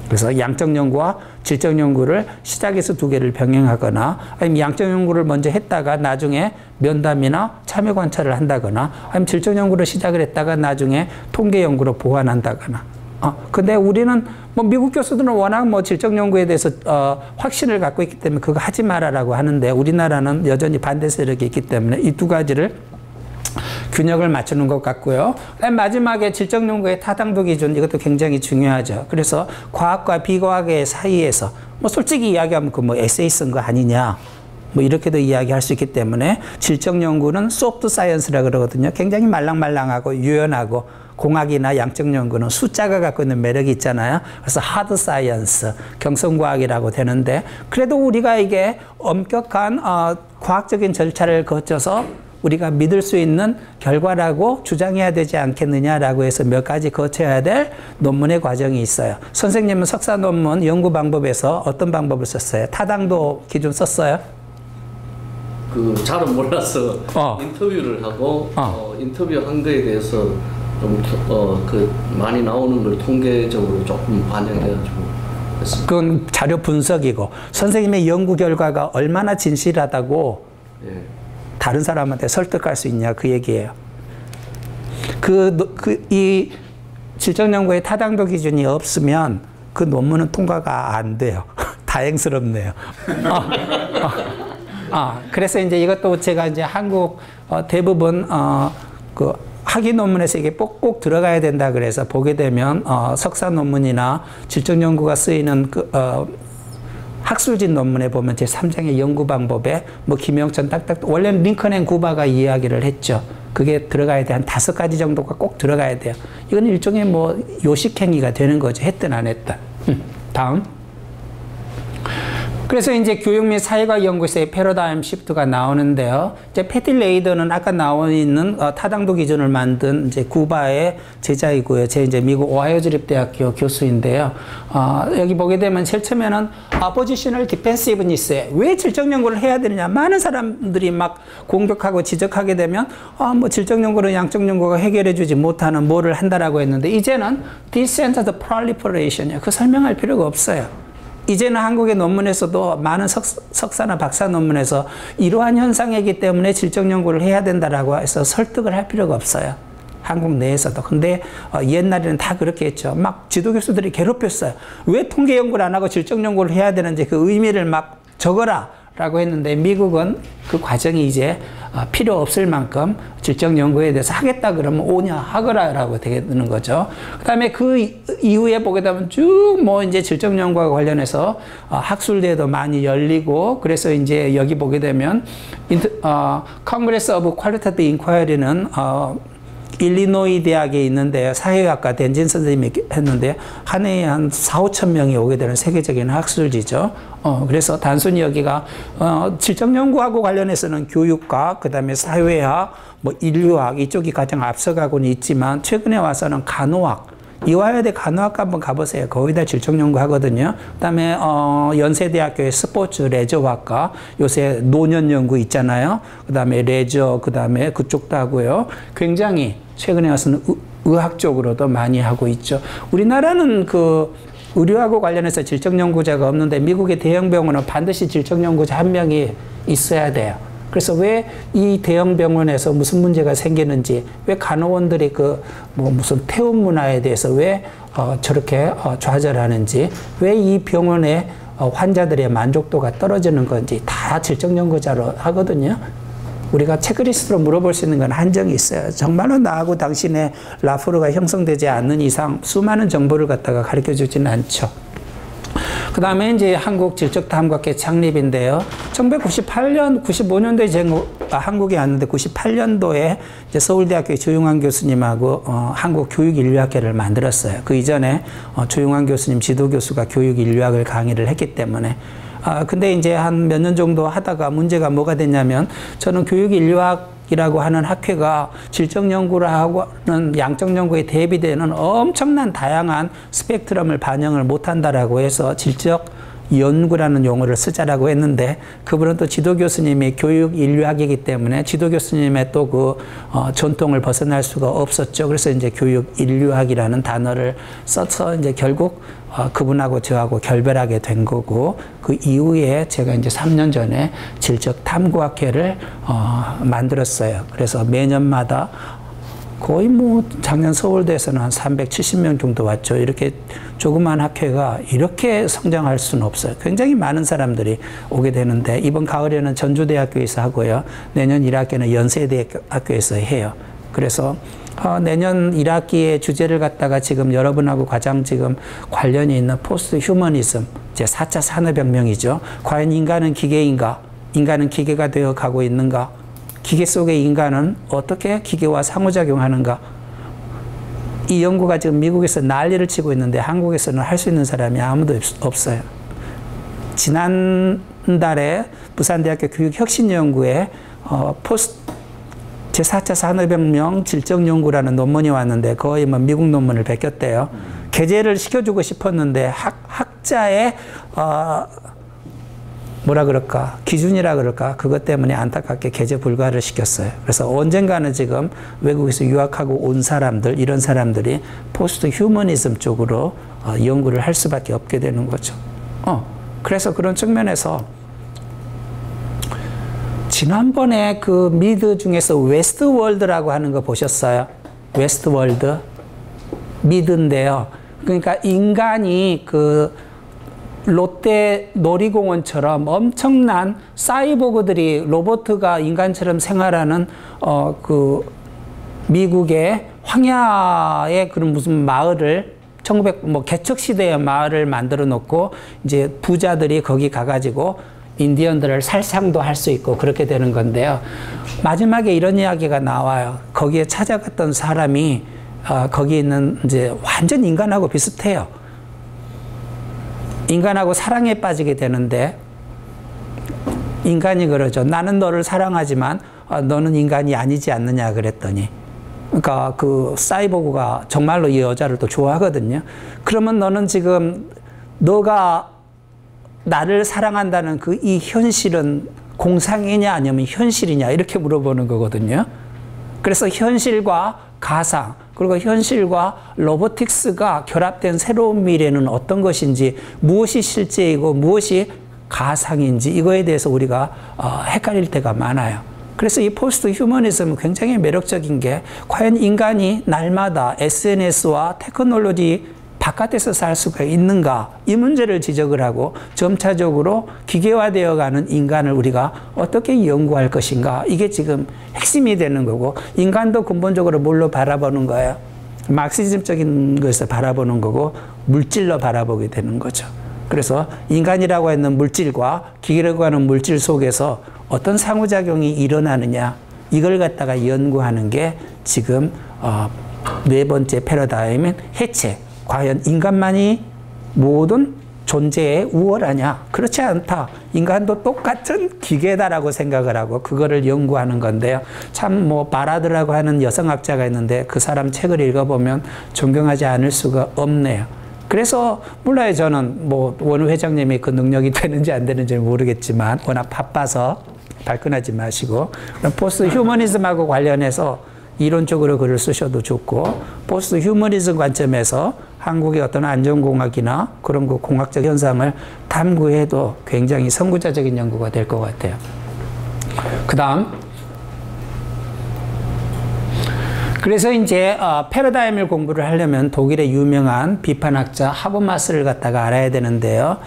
[SPEAKER 1] 그래서 양적 연구와 질적 연구를 시작해서 두 개를 병행하거나, 아니면 양적 연구를 먼저 했다가 나중에 면담이나 참여 관찰을 한다거나, 아니면 질적 연구를 시작을 했다가 나중에 통계 연구로 보완한다거나. 근데 우리는 뭐 미국 교수들은 워낙 뭐 질적 연구에 대해서 확신을 갖고 있기 때문에 그거 하지 말아라고 하는데, 우리나라는 여전히 반대 세력이 있기 때문에 이 두 가지를 균형을 맞추는 것 같고요. 마지막에 질적 연구의 타당도 기준, 이것도 굉장히 중요하죠. 그래서 과학과 비과학의 사이에서 뭐 솔직히 이야기하면 그 뭐 에세이 쓴 거 아니냐, 뭐 이렇게도 이야기할 수 있기 때문에 질적 연구는 소프트 사이언스라 그러거든요. 굉장히 말랑말랑하고 유연하고, 공학이나 양적 연구는 숫자가 갖고 있는 매력이 있잖아요. 그래서 하드 사이언스, 경성과학이라고 되는데, 그래도 우리가 이게 엄격한 과학적인 절차를 거쳐서 우리가 믿을 수 있는 결과라고 주장해야 되지 않겠느냐라고 해서 몇 가지 거쳐야 될 논문의 과정이 있어요. 선생님은 석사 논문 연구 방법에서 어떤 방법을 썼어요? 타당도 기준 썼어요?
[SPEAKER 3] 잘은 몰라서 인터뷰를 하고 인터뷰한 거에 대해서 좀 많이 나오는 걸 통계적으로 조금 반영해가지고 했습니다.
[SPEAKER 1] 그건 자료 분석이고, 선생님의 연구 결과가 얼마나 진실하다고 다른 사람한테 설득할 수 있냐 그 얘기예요. 이 질적 연구의 타당도 기준이 없으면 그 논문은 통과가 안 돼요. 다행스럽네요. 그래서 이제 이것도 제가 이제 한국 대부분 학위 논문에서 이게 꼭 들어가야 된다 그래서 보게 되면 석사 논문이나 질적 연구가 쓰이는 학술진 논문에 보면 제3장의 연구 방법에 뭐 김영천 딱딱, 원래는 링컨 앤 구바가 이야기를 했죠. 그게 들어가야 돼. 한 5가지 정도가 꼭 들어가야 돼요. 이건 일종의 뭐 요식행위가 되는 거죠. 했든 안 했든. 다음. 그래서 이제 교육 및 사회과학 연구에서의 패러다임 시프트가 나오는데요. 이제 패티 레이더는 아까 나와 있는 타당도 기준을 만든 이제 구바의 제자이고요. 제 이제 미국 오하이오 주립대학교 교수인데요. 여기 보게 되면 제일 처음에는 포지셔널 디펜시브니스에 왜 질적 연구를 해야 되느냐. 많은 사람들이 막 공격하고 지적하게 되면 뭐 질적 연구는 양적 연구가 해결해주지 못하는 뭐를 한다라고 했는데, 이제는 decentered proliferation이에요. 그 설명할 필요가 없어요. 이제는 한국의 논문에서도 많은 석사나 박사 논문에서 이러한 현상이기 때문에 질적 연구를 해야 된다라고 해서 설득을 할 필요가 없어요. 한국 내에서도. 근데 옛날에는 다 그렇게 했죠. 막 지도 교수들이 괴롭혔어요. 왜 통계 연구를 안 하고 질적 연구를 해야 되는지 그 의미를 막 적어라 라고 했는데, 미국은 그 과정이 이제 필요 없을 만큼 질적 연구에 대해서 하겠다 그러면 오냐 하거라 라고 되는 거죠. 그 다음에 그 이후에 보게 되면 쭉 뭐 이제 질적 연구와 관련해서 학술대회도 많이 열리고, 그래서 이제 여기 보게 되면 Congress of Qualitative Inquiry는 일리노이 대학에 있는데 사회학과 댄진 선생님이 했는데 한 해에 한 4, 5천 명이 오게 되는 세계적인 학술지죠. 그래서 단순히 여기가 질적 연구하고 관련해서는 교육과 그다음에 사회학, 뭐 인류학 이쪽이 가장 앞서가고는 있지만 최근에 와서는 간호학, 이화여대 간호학과 한번 가보세요. 거의 다 질적 연구하거든요. 그다음에 연세대학교의 스포츠 레저학과, 요새 노년 연구 있잖아요. 그다음에 레저, 그다음에 그쪽도 하고요. 굉장히 최근에 와서는 의학 쪽으로도 많이 하고 있죠. 우리나라는 그 의료하고 관련해서 질적 연구자가 없는데 미국의 대형 병원은 반드시 질적 연구자 한 명이 있어야 돼요. 그래서 왜 이 대형 병원에서 무슨 문제가 생기는지, 왜 간호원들이 그 뭐 무슨 태움 문화에 대해서 왜 저렇게 좌절하는지, 왜 이 병원의 환자들의 만족도가 떨어지는 건지 다 질적 연구자로 하거든요. 우리가 체크리스트로 물어볼 수 있는 건 한정이 있어요. 정말로 나하고 당신의 라포르가 형성되지 않는 이상 수많은 정보를 갖다가 가르쳐 주지는 않죠. 그 다음에 이제 한국 질적탐구학회 창립인데요. 1998년, 95년도에 한국에 왔는데 98년도에 이제 서울대학교 조용환 교수님하고 한국교육인류학회를 만들었어요. 그 이전에 조용환 교수님 지도교수가 교육인류학을 강의를 했기 때문에. 근데 이제 한 몇 년 정도 하다가 문제가 뭐가 됐냐면, 저는 교육인류학이라고 하는 학회가 질적 연구를 하고는 양적 연구에 대비되는 엄청난 다양한 스펙트럼을 반영을 못한다라고 해서 질적 연구라는 용어를 쓰자라고 했는데, 그분은 또 지도 교수님이 교육 인류학이기 때문에 지도 교수님의 또 그 전통을 벗어날 수가 없었죠. 그래서 이제 교육 인류학이라는 단어를 써서 이제 결국 그분하고 저하고 결별하게 된 거고, 그 이후에 제가 이제 3년 전에 질적 탐구학회를 만들었어요. 그래서 매년마다 거의 뭐 작년 서울대에서는 한 370명 정도 왔죠. 이렇게 조그만 학회가 이렇게 성장할 수는 없어요. 굉장히 많은 사람들이 오게 되는데, 이번 가을에는 전주대학교에서 하고요. 내년 1학기는 연세대학교에서 해요. 그래서 내년 1학기의 주제를 갖다가 지금 여러분하고 가장 지금 관련이 있는 포스트 휴머니즘, 제 4차 산업혁명이죠. 과연 인간은 기계인가? 인간은 기계가 되어 가고 있는가? 기계 속의 인간은 어떻게 기계와 상호작용하는가? 이 연구가 지금 미국에서 난리를 치고 있는데 한국에서는 할 수 있는 사람이 아무도 없어요. 지난달에 부산대학교 교육혁신연구에 제4차 산업혁명 질적연구라는 논문이 왔는데 거의 뭐 미국 논문을 베꼈대요. 게재를 시켜주고 싶었는데 학자의 뭐라 그럴까, 기준이라 그럴까, 그것 때문에 안타깝게 게재 불가를 시켰어요. 그래서 언젠가는 지금 외국에서 유학하고 온 사람들, 이런 사람들이 포스트 휴머니즘 쪽으로 연구를 할 수밖에 없게 되는 거죠. 그래서 그런 측면에서 지난번에 그 미드 중에서 웨스트월드라고 하는 거 보셨어요? 웨스트월드? 미드인데요. 그러니까 인간이 그 롯데 놀이공원처럼 엄청난 사이보그들이, 로봇가 인간처럼 생활하는 그 미국의 황야의 그런 무슨 마을을 1900 개척 시대의 마을을 만들어 놓고 이제 부자들이 거기 가가지고 인디언들을 살상도 할 수 있고 그렇게 되는 건데요. 마지막에 이런 이야기가 나와요. 거기에 찾아갔던 사람이 거기 있는 이제 완전 인간하고 비슷해요. 인간하고 사랑에 빠지게 되는데 인간이 그러죠. 나는 너를 사랑하지만 너는 인간이 아니지 않느냐 그랬더니, 그러니까 그 사이보그가 정말로 이 여자를 또 좋아하거든요. 그러면 너는 지금 너가 나를 사랑한다는 그 이 현실은 공상이냐 아니면 현실이냐 이렇게 물어보는 거거든요. 그래서 현실과 가상, 그리고 현실과 로보틱스가 결합된 새로운 미래는 어떤 것인지, 무엇이 실제이고 무엇이 가상인지 이거에 대해서 우리가 헷갈릴 때가 많아요. 그래서 이 포스트 휴머니즘은 굉장히 매력적인 게, 과연 인간이 날마다 SNS와 테크놀로지 바깥에서 살 수가 있는가, 이 문제를 지적을 하고 점차적으로 기계화되어가는 인간을 우리가 어떻게 연구할 것인가, 이게 지금 핵심이 되는 거고, 인간도 근본적으로 뭘로 바라보는 거예요? 막시즘적인 것을 바라보는 거고 물질로 바라보게 되는 거죠. 그래서 인간이라고 하는 물질과 기계라고 하는 물질 속에서 어떤 상호작용이 일어나느냐, 이걸 갖다가 연구하는 게 지금 네 번째 패러다임은 해체. 과연 인간만이 모든 존재의 우월하냐? 그렇지 않다. 인간도 똑같은 기계다라고 생각을 하고 그거를 연구하는 건데요. 참 뭐 바라드라고 하는 여성학자가 있는데 그 사람 책을 읽어보면 존경하지 않을 수가 없네요. 그래서 몰라요. 저는 뭐 원 회장님이 그 능력이 되는지 안 되는지 모르겠지만 워낙 바빠서 발끈하지 마시고 포스트 휴머니즘하고 관련해서 이론적으로 글을 쓰셔도 좋고 포스트 휴머니즘 관점에서 한국의 어떤 안전공학이나 그런 그 공학적 현상을 탐구해도 굉장히 선구자적인 연구가 될 것 같아요. 그 다음 그래서 이제 패러다임을 공부를 하려면 독일의 유명한 비판학자 하버마스를 갖다가 알아야 되는데요.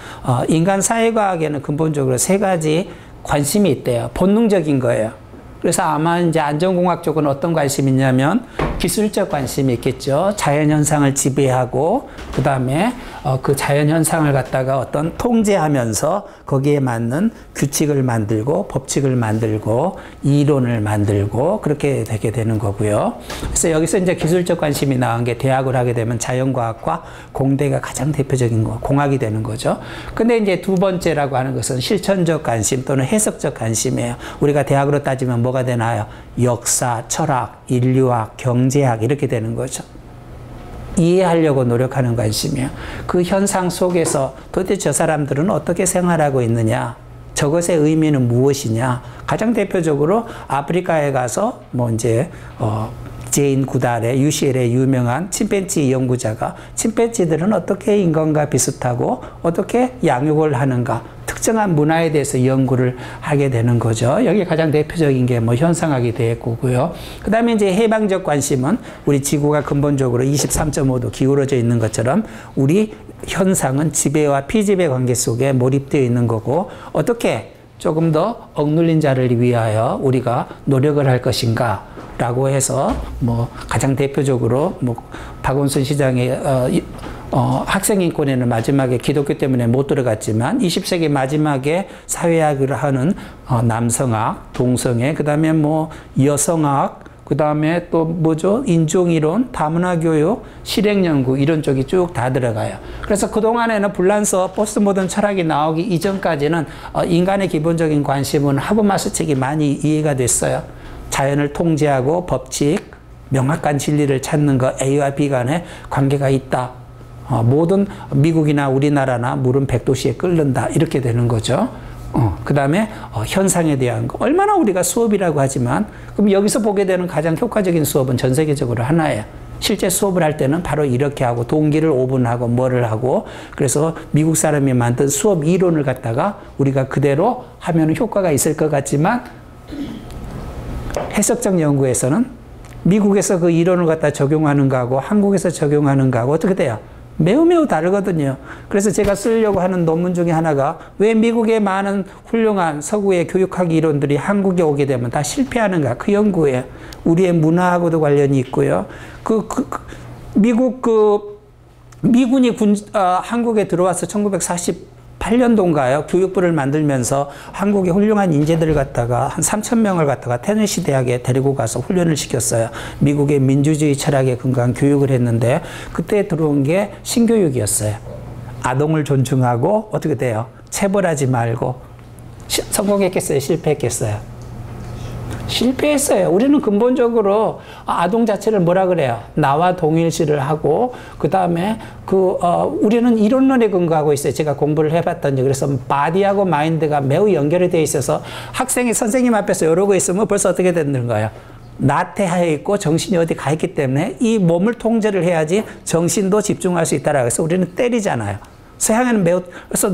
[SPEAKER 1] 인간 사회과학에는 근본적으로 세 가지 관심이 있대요. 본능적인 거예요. 그래서 아마 이제 안전공학 쪽은 어떤 관심이 있냐면 기술적 관심이 있겠죠. 자연현상을 지배하고 그 다음에 그 자연현상을 갖다가 어떤 통제하면서 거기에 맞는 규칙을 만들고 법칙을 만들고 이론을 만들고 그렇게 되게 되는 거고요. 그래서 여기서 이제 기술적 관심이 나온 게 대학을 하게 되면 자연과학과 공대가 가장 대표적인 거, 공학이 되는 거죠. 근데 이제 두 번째라고 하는 것은 실천적 관심 또는 해석적 관심이에요. 우리가 대학으로 따지면 뭐가 되나요? 역사, 철학, 인류학, 경제학 이렇게 되는 거죠. 이해하려고 노력하는 관심이에요. 그 현상 속에서 도대체 저 사람들은 어떻게 생활하고 있느냐? 저것의 의미는 무엇이냐? 가장 대표적으로 아프리카에 가서 뭐 이제 제인 구달의 UCL의 유명한 침팬지 연구자가 침팬지들은 어떻게 인간과 비슷하고 어떻게 양육을 하는가? 특정한 문화에 대해서 연구를 하게 되는 거죠. 여기 가장 대표적인 게 뭐 현상학이 되겠고요. 그 다음에 이제 해방적 관심은 우리 지구가 근본적으로 23.5도 기울어져 있는 것처럼 우리 현상은 지배와 피지배 관계 속에 몰입되어 있는 거고 어떻게 조금 더 억눌린 자를 위하여 우리가 노력을 할 것인가 라고 해서 뭐 가장 대표적으로 뭐 박원순 시장의 학생인권에는 마지막에 기독교 때문에 못 들어갔지만 20세기 마지막에 사회학을 하는 남성학, 동성애, 그 다음에 뭐 여성학, 그 다음에 또 뭐죠? 인종이론, 다문화교육, 실행연구 이런 쪽이 쭉 다 들어가요. 그래서 그동안에는 불란서 포스트 모던 철학이 나오기 이전까지는 인간의 기본적인 관심은 하버마스 책이 많이 이해가 됐어요. 자연을 통제하고 법칙, 명확한 진리를 찾는 것, A와 B 간에 관계가 있다. 모든 미국이나 우리나라나 물은 100도씨에 끓는다. 이렇게 되는 거죠. 그 다음에 현상에 대한 거. 얼마나 우리가 수업이라고 하지만 그럼 여기서 보게 되는 가장 효과적인 수업은 전 세계적으로 하나예요. 실제 수업을 할 때는 바로 이렇게 하고 동기를 5분 하고 뭐를 하고 그래서 미국 사람이 만든 수업 이론을 갖다가 우리가 그대로 하면 효과가 있을 것 같지만 해석적 연구에서는 미국에서 그 이론을 갖다 적용하는 거하고 한국에서 적용하는 거하고 어떻게 돼요? 매우 다르거든요. 그래서 제가 쓰려고 하는 논문 중에 하나가 왜 미국의 많은 훌륭한 서구의 교육학 이론들이 한국에 오게 되면 다 실패하는가? 그 연구에 우리의 문화하고도 관련이 있고요. 미군이 한국에 들어와서 1948년도인가요? 교육부를 만들면서 한국의 훌륭한 인재들을 갖다가 한 3,000명을 갖다가 테네시 대학에 데리고 가서 훈련을 시켰어요. 미국의 민주주의 철학에 근거한 교육을 했는데 그때 들어온 게 신교육이었어요. 아동을 존중하고 어떻게 돼요? 체벌하지 말고. 성공했겠어요? 실패했겠어요? 실패했어요. 우리는 근본적으로 아동 자체를 뭐라 그래요? 나와 동일시를 하고 그 다음에 우리는 이론론에 근거하고 있어요. 제가 공부를 해봤더니 그래서 바디하고 마인드가 매우 연결이 되어 있어서 학생이 선생님 앞에서 이러고 있으면 벌써 어떻게 되는 거예요? 나태하여 있고 정신이 어디 가 있기 때문에 이 몸을 통제를 해야지 정신도 집중할 수 있다라고 해서 우리는 때리잖아요. 서양에는 그래서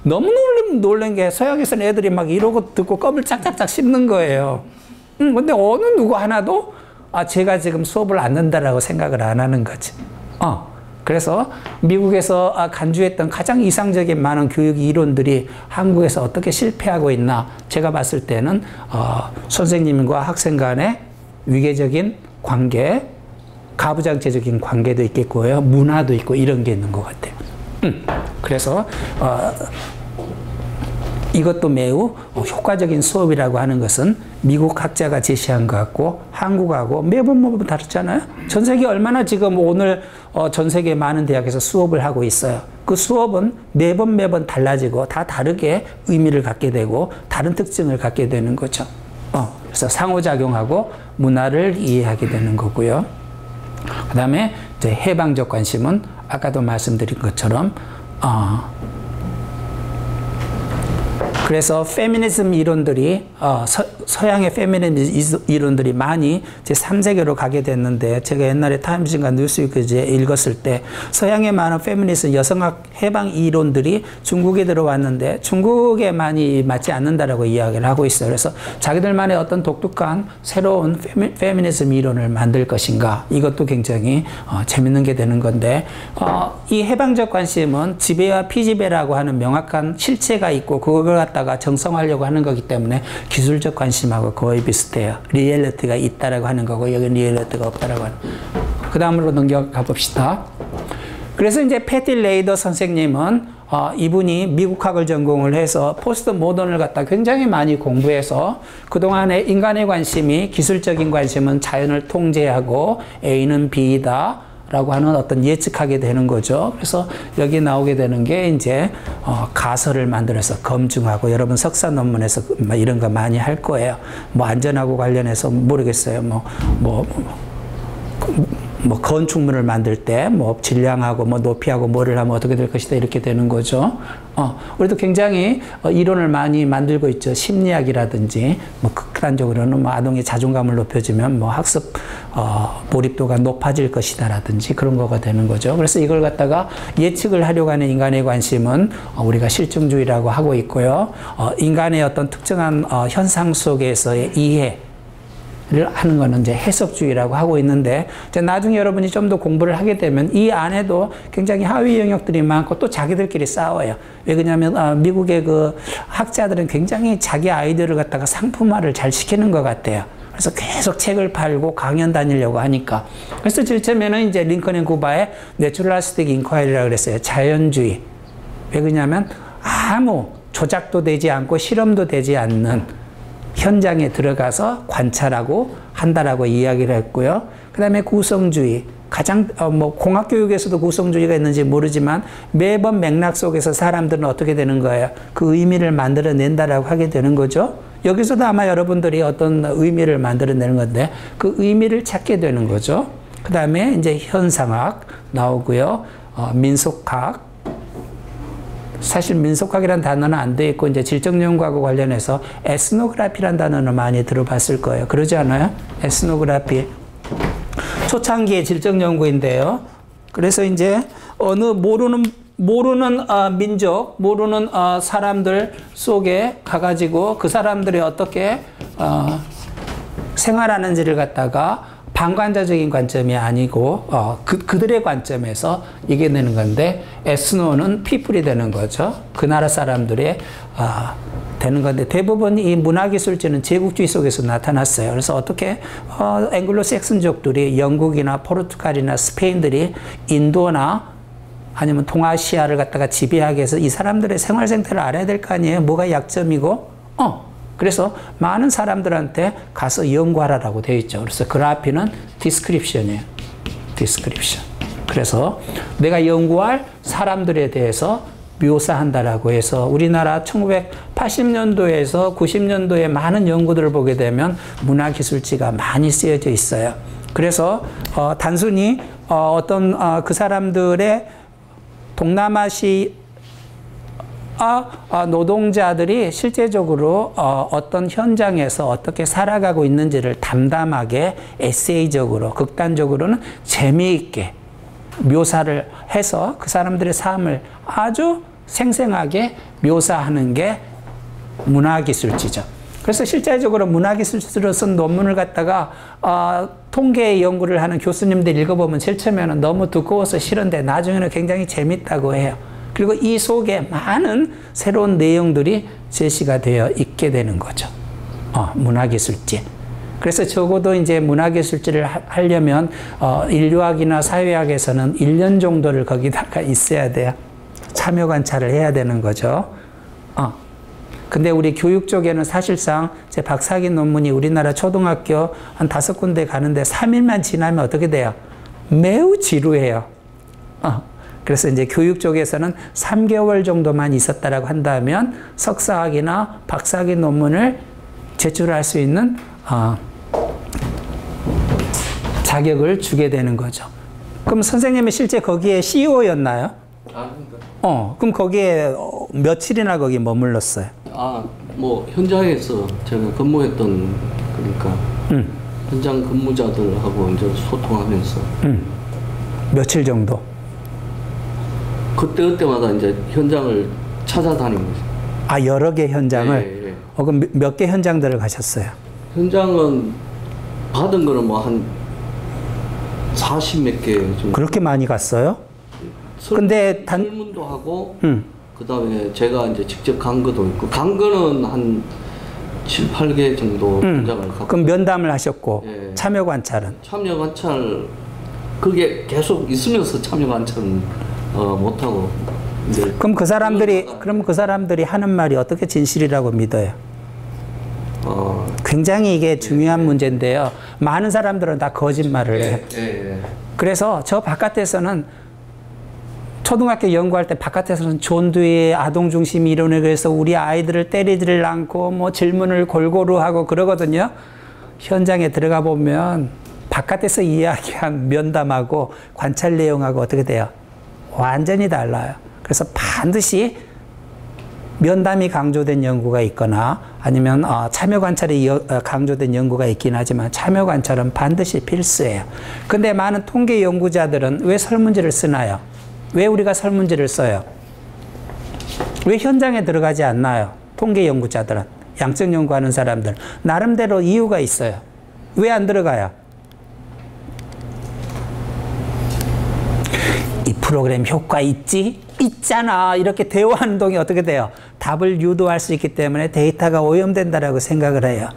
[SPEAKER 1] 너무 놀란 게 서양에서는 애들이 막 이러고 듣고 껌을 짝짝짝 씹는 거예요. 근데 어느 누구 하나도 제가 지금 수업을 안 듣는다라고 생각을 안 하는 거지. 그래서 미국에서 간주했던 가장 이상적인 많은 교육 이론들이 한국에서 어떻게 실패하고 있나 제가 봤을 때는 선생님과 학생 간의 위계적인 관계, 가부장제적인 관계도 있겠고요. 문화도 있고 이런 게 있는 것 같아요. 그래서 이것도 매우 효과적인 수업이라고 하는 것은 미국 학자가 제시한 것 같고 한국하고 매번 다르잖아요. 전 세계 얼마나 지금 오늘 전 세계 많은 대학에서 수업을 하고 있어요. 그 수업은 매번 달라지고 다 다르게 의미를 갖게 되고 다른 특징을 갖게 되는 거죠. 그래서 상호작용하고 문화를 이해하게 되는 거고요. 그 다음에 이제 해방적 관심은 아까도 말씀드린 것처럼 그래서 페미니즘 이론들이 서양의 페미니즘 이론들이 많이 제 3세계로 가게 됐는데 제가 옛날에 타임즈인가 뉴스위크에 읽었을 때 서양의 많은 페미니즘 여성학 해방 이론들이 중국에 들어왔는데 중국에 많이 맞지 않는다라고 이야기를 하고 있어요. 그래서 자기들만의 어떤 독특한 새로운 페미니즘 이론을 만들 것인가, 이것도 굉장히 재밌는 게 되는 건데 이 해방적 관심은 지배와 피지배라고 하는 명확한 실체가 있고 그걸 갖다가 정성하려고 하는 거기 때문에 기술적 관심하고 거의 비슷해요. 리얼리티가 있다라고 하는 거고 여기는 리얼리티가 없다라고 하는. 그 다음으로 넘겨가 봅시다. 그래서 이제 패티 레이더 선생님은 이분이 미국학을 전공을 해서 포스트 모던을 갖다 굉장히 많이 공부해서 그동안에 인간의 관심이 기술적인 관심은 자연을 통제하고 A는 B이다 라고 하는 어떤 예측하게 되는 거죠. 그래서 여기 나오게 되는 게 이제 가설을 만들어서 검증하고 여러분 석사 논문에서 이런 거 많이 할 거예요. 뭐 안전하고 관련해서 모르겠어요. 뭐 건축물을 만들 때 뭐 질량하고 뭐 높이하고 뭐를 하면 어떻게 될 것이다 이렇게 되는 거죠. 우리도 굉장히 이론을 많이 만들고 있죠. 심리학이라든지 뭐 극단적으로는 뭐 아동의 자존감을 높여주면 뭐 학습 몰입도가 높아질 것이다라든지 그런 거가 되는 거죠. 그래서 이걸 갖다가 예측을 하려고 하는 인간의 관심은 우리가 실증주의라고 하고 있고요. 인간의 어떤 특정한 현상 속에서의 이해 를 하는 거는 이제 해석주의라고 하고 있는데 이제 나중에 여러분이 좀 더 공부를 하게 되면 이 안에도 굉장히 하위 영역들이 많고 또 자기들끼리 싸워요. 왜 그러냐면 미국의 그 학자들은 굉장히 자기 아이들을 갖다가 상품화를 잘 시키는 것 같아요. 그래서 계속 책을 팔고 강연 다니려고 하니까. 그래서 질체면은 이제 링컨 앤 쿠바의 내추럴리스틱 인콰이리라고 그랬어요. 자연주의. 왜 그러냐면 아무 조작도 되지 않고 실험도 되지 않는 현장에 들어가서 관찰하고 한다라고 이야기를 했고요. 그 다음에 구성주의. 가장, 공학교육에서도 구성주의가 있는지 모르지만 매번 맥락 속에서 사람들은 어떻게 되는 거예요? 그 의미를 만들어낸다라고 하게 되는 거죠. 여기서도 아마 여러분들이 어떤 의미를 만들어내는 건데 그 의미를 찾게 되는 거죠. 그 다음에 이제 현상학 나오고요. 민속학. 사실 민속학이라는 단어는 안 돼 있고 이제 질적연구하고 관련해서 에스노그래피라는 단어는 많이 들어봤을 거예요. 그러지 않아요? 에스노그래피. 초창기의 질적연구인데요. 그래서 이제 어느 모르는 민족, 모르는 사람들 속에 가가지고 그 사람들이 어떻게 생활하는지를 갖다가 방관자적인 관점이 아니고 그들의 관점에서 이겨내는 건데 에스노는 피플이 되는 거죠. 그 나라 사람들의 되는 건데 대부분 이 문화기술지는 제국주의 속에서 나타났어요. 그래서 어떻게 앵글로색슨족들이 영국이나 포르투갈이나 스페인들이 인도나 아니면 동아시아를 갖다가 지배하게 해서 이 사람들의 생활 생태를 알아야 될 거 아니에요. 뭐가 약점이고 그래서 많은 사람들한테 가서 연구하라라고 되어 있죠. 그래서 그래피는 디스크립션이에요. 디스크립션. 그래서 내가 연구할 사람들에 대해서 묘사한다라고 해서 우리나라 1980년도에서 90년도에 많은 연구들을 보게 되면 문화기술지가 많이 쓰여져 있어요. 그래서 단순히 어떤 그 사람들의 동남아시 노동자들이 실제적으로 어떤 현장에서 어떻게 살아가고 있는지를 담담하게 에세이적으로 극단적으로는 재미있게 묘사를 해서 그 사람들의 삶을 아주 생생하게 묘사하는 게 문화기술지죠. 그래서 실제적으로 문화기술지로 쓴 논문을 갖다가 통계 연구를 하는 교수님들 읽어보면 제일 처음에는 너무 두꺼워서 싫은데 나중에는 굉장히 재밌다고 해요. 그리고 이 속에 많은 새로운 내용들이 제시가 되어 있게 되는 거죠. 문화기술지. 그래서 적어도 이제 문화기술지를 하려면 인류학이나 사회학에서는 1년 정도를 거기다가 있어야 돼요. 참여 관찰을 해야 되는 거죠. 근데 우리 교육 쪽에는 사실상 제 박사학위 논문이 우리나라 초등학교 한 5군데 가는데 3일만 지나면 어떻게 돼요? 매우 지루해요. 그래서 이제 교육 쪽에서는 3개월 정도만 있었다라고 한다면 석사학위나 박사학위 논문을 제출할 수 있는 자격을 주게 되는 거죠. 그럼 선생님이 실제 거기에 CEO였나요?
[SPEAKER 3] 아닙니다.
[SPEAKER 1] 그럼 거기에 며칠이나 거기 머물렀어요?
[SPEAKER 3] 뭐 현장에서 제가 근무했던 그러니까 현장 근무자들하고 이제 소통하면서
[SPEAKER 1] 며칠 정도?
[SPEAKER 3] 그때마다 이제 현장을 찾아다닌 거죠.
[SPEAKER 1] 여러 개 현장을?
[SPEAKER 3] 예, 예.
[SPEAKER 1] 그럼 몇 개 현장들을 가셨어요?
[SPEAKER 3] 현장은 받은 거는 뭐 한 40몇 개 정도.
[SPEAKER 1] 그렇게 많이 갔어요? 근데
[SPEAKER 3] 설문도 하고 그다음에 제가 이제 직접 간 것도 있고 간 거는 한 7, 8개 정도 현장을 갔고.
[SPEAKER 1] 그럼 면담을 하셨고
[SPEAKER 3] 예.
[SPEAKER 1] 참여 관찰은?
[SPEAKER 3] 참여 관찰 그게 계속 있으면서 참여 관찰은 못 하고.
[SPEAKER 1] 그럼 그 사람들이 하는 말이 어떻게 진실이라고 믿어요? 굉장히 이게 중요한 문제인데요. 많은 사람들은 다 거짓말을 해요. 그래서 저 바깥에서는 초등학교 연구할 때 바깥에서는 존 듀의 아동중심 이론에 의해서 우리 아이들을 때리지를 않고 뭐 질문을 골고루 하고 그러거든요. 현장에 들어가 보면 바깥에서 이야기한 면담하고 관찰 내용하고 어떻게 돼요? 완전히 달라요. 그래서 반드시 면담이 강조된 연구가 있거나 아니면 참여 관찰이 강조된 연구가 있긴 하지만 참여 관찰은 반드시 필수예요. 근데 많은 통계 연구자들은 왜 설문지를 쓰나요? 왜 우리가 설문지를 써요? 왜 현장에 들어가지 않나요? 통계 연구자들은, 양적 연구하는 사람들 나름대로 이유가 있어요. 왜 안 들어가요? 이 프로그램 효과 있지? 있잖아. 이렇게 대화 행동이 어떻게 돼요? 답을 유도할 수 있기 때문에 데이터가 오염된다라고 생각을 해요.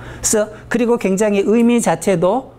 [SPEAKER 1] 그리고 굉장히 의미 자체도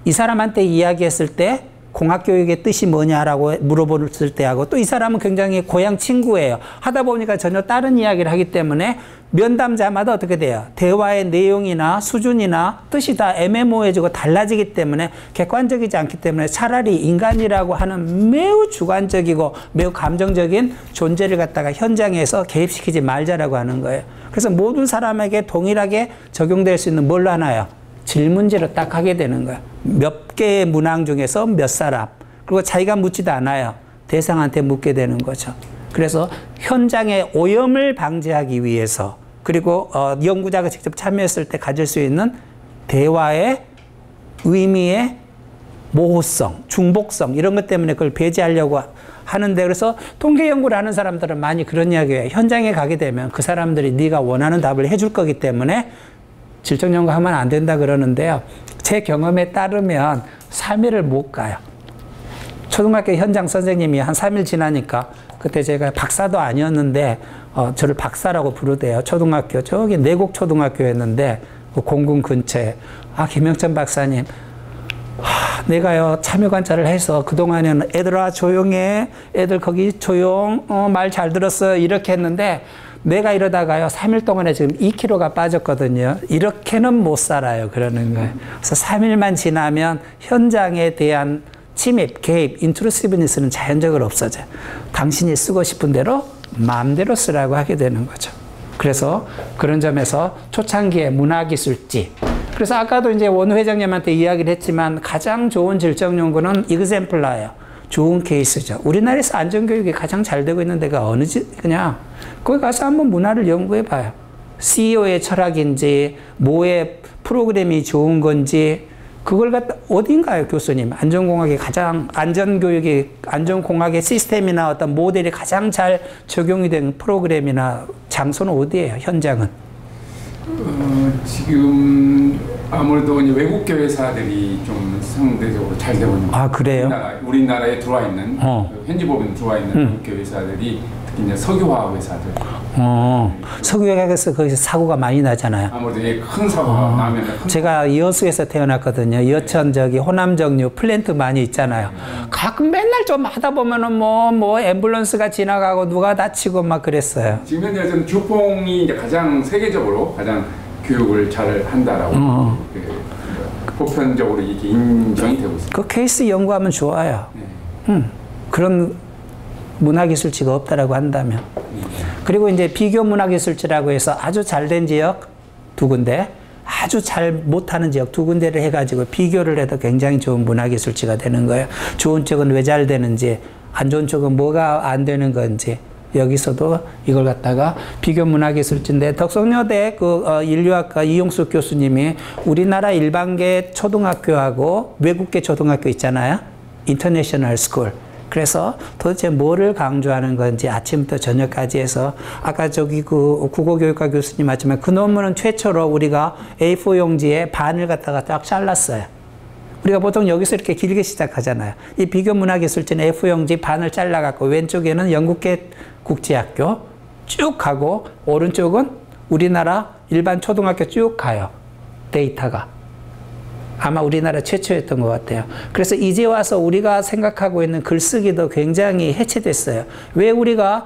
[SPEAKER 1] 이 사람한테 이야기했을 때 공학교육의 뜻이 뭐냐라고 물어봤을 때하고 또 이 사람은 굉장히 고향 친구예요. 하다 보니까 전혀 다른 이야기를 하기 때문에 면담자마다 어떻게 돼요? 대화의 내용이나 수준이나 뜻이 다 애매모호해지고 달라지기 때문에 객관적이지 않기 때문에 차라리 인간이라고 하는 매우 주관적이고 매우 감정적인 존재를 갖다가 현장에서 개입시키지 말자라고 하는 거예요. 그래서 모든 사람에게 동일하게 적용될 수 있는 뭘로 하나요? 질문지로 딱 하게 되는 거예요. 몇 개의 문항 중에서 몇 사람. 그리고 자기가 묻지도 않아요. 대상한테 묻게 되는 거죠. 그래서 현장의 오염을 방지하기 위해서 그리고 연구자가 직접 참여했을 때 가질 수 있는 대화의 의미의 모호성, 중복성 이런 것 때문에 그걸 배제하려고 하는데 그래서 통계 연구를 하는 사람들은 많이 그런 이야기예요. 현장에 가게 되면 그 사람들이 네가 원하는 답을 해줄 거기 때문에 질적 연구하면 안 된다 그러는데요. 제 경험에 따르면 3일을 못 가요. 초등학교 현장 선생님이 한 3일 지나니까 그때 제가 박사도 아니었는데 저를 박사라고 부르대요. 초등학교 저기 내곡 초등학교였는데 그 공군 근처에 김영천 박사님 내가요 참여 관찰을 해서 그동안에는 애들아 조용해 애들 거기 조용 말 잘 들었어 이렇게 했는데 내가 이러다가요 3일 동안에 지금 2kg가 빠졌거든요. 이렇게는 못 살아요 그러는 거예요. 그래서 3일만 지나면 현장에 대한 침입, 개입, 인트루시브니스는 자연적으로 없어져요. 당신이 쓰고 싶은 대로 마음대로 쓰라고 하게 되는 거죠. 그래서 그런 점에서 초창기의 문화기술지. 그래서 아까도 이제 원 회장님한테 이야기를 했지만 가장 좋은 질적 연구는 익sem플러예요. 좋은 케이스죠. 우리나라에서 안전교육이 가장 잘 되고 있는 데가 그냥 거기 가서 한번 문화를 연구해 봐요. CEO의 철학인지 뭐의 프로그램이 좋은 건지 그걸 갖다 어딘가요, 교수님? 안전공학의 가장 안전공학의 시스템이나 어떤 모델이 가장 잘 적용이 된 프로그램이나 장소는 어디예요? 현장은?
[SPEAKER 4] 지금 아무래도 이제 외국 교회사들이 좀 상대적으로 잘 되고 있는
[SPEAKER 1] 그래요?
[SPEAKER 4] 우리나라에 들어와 있는 현지 법인 들어와 있는 외국 교회사들이 특히 이제 석유화학 회사들.
[SPEAKER 1] 석유화학에서 거기서 사고가 많이 나잖아요.
[SPEAKER 4] 아무래도 큰 사고가 나면
[SPEAKER 1] 제가 여수에서 태어났거든요. 여천 저기 호남정유 플랜트 많이 있잖아요. 가끔 맨날 좀 하다 보면은 뭐 앰뷸런스가 지나가고 누가 다치고 막 그랬어요.
[SPEAKER 4] 지금 현재 규퐁이 이제 가장 세계적으로 가장 교육을 잘 한다라고 보편적으로 이게 인정이 되고 있습니다.
[SPEAKER 1] 그 케이스 연구하면 좋아요. 그런 문화기술지가 없다라고 한다면. 그리고 이제 비교 문화기술지라고 해서 아주 잘된 지역 두 군데, 아주 잘 못하는 지역 두 군데를 해가지고 비교를 해도 굉장히 좋은 문화기술지가 되는 거예요. 좋은 쪽은 왜 잘 되는지, 안 좋은 쪽은 뭐가 안 되는 건지, 여기서도 이걸 갖다가 비교 문화기술지인데, 덕성여대 인류학과 이용숙 교수님이 우리나라 일반계 초등학교하고 외국계 초등학교 있잖아요. 인터내셔널 스쿨. 그래서 도대체 뭐를 강조하는 건지 아침부터 저녁까지 해서 아까 저기 그 국어교육과 교수님 하지만 그 논문은 최초로 우리가 A4 용지에 반을 갖다가 쫙 잘랐어요. 우리가 보통 여기서 이렇게 길게 시작하잖아요. 이 비교 문화기술지는 A4 용지 반을 잘라갖고 왼쪽에는 영국계 국제학교 쭉 가고 오른쪽은 우리나라 일반 초등학교 쭉 가요. 데이터가. 아마 우리나라 최초였던 것 같아요. 그래서 이제 와서 우리가 생각하고 있는 글쓰기도 굉장히 해체됐어요. 왜 우리가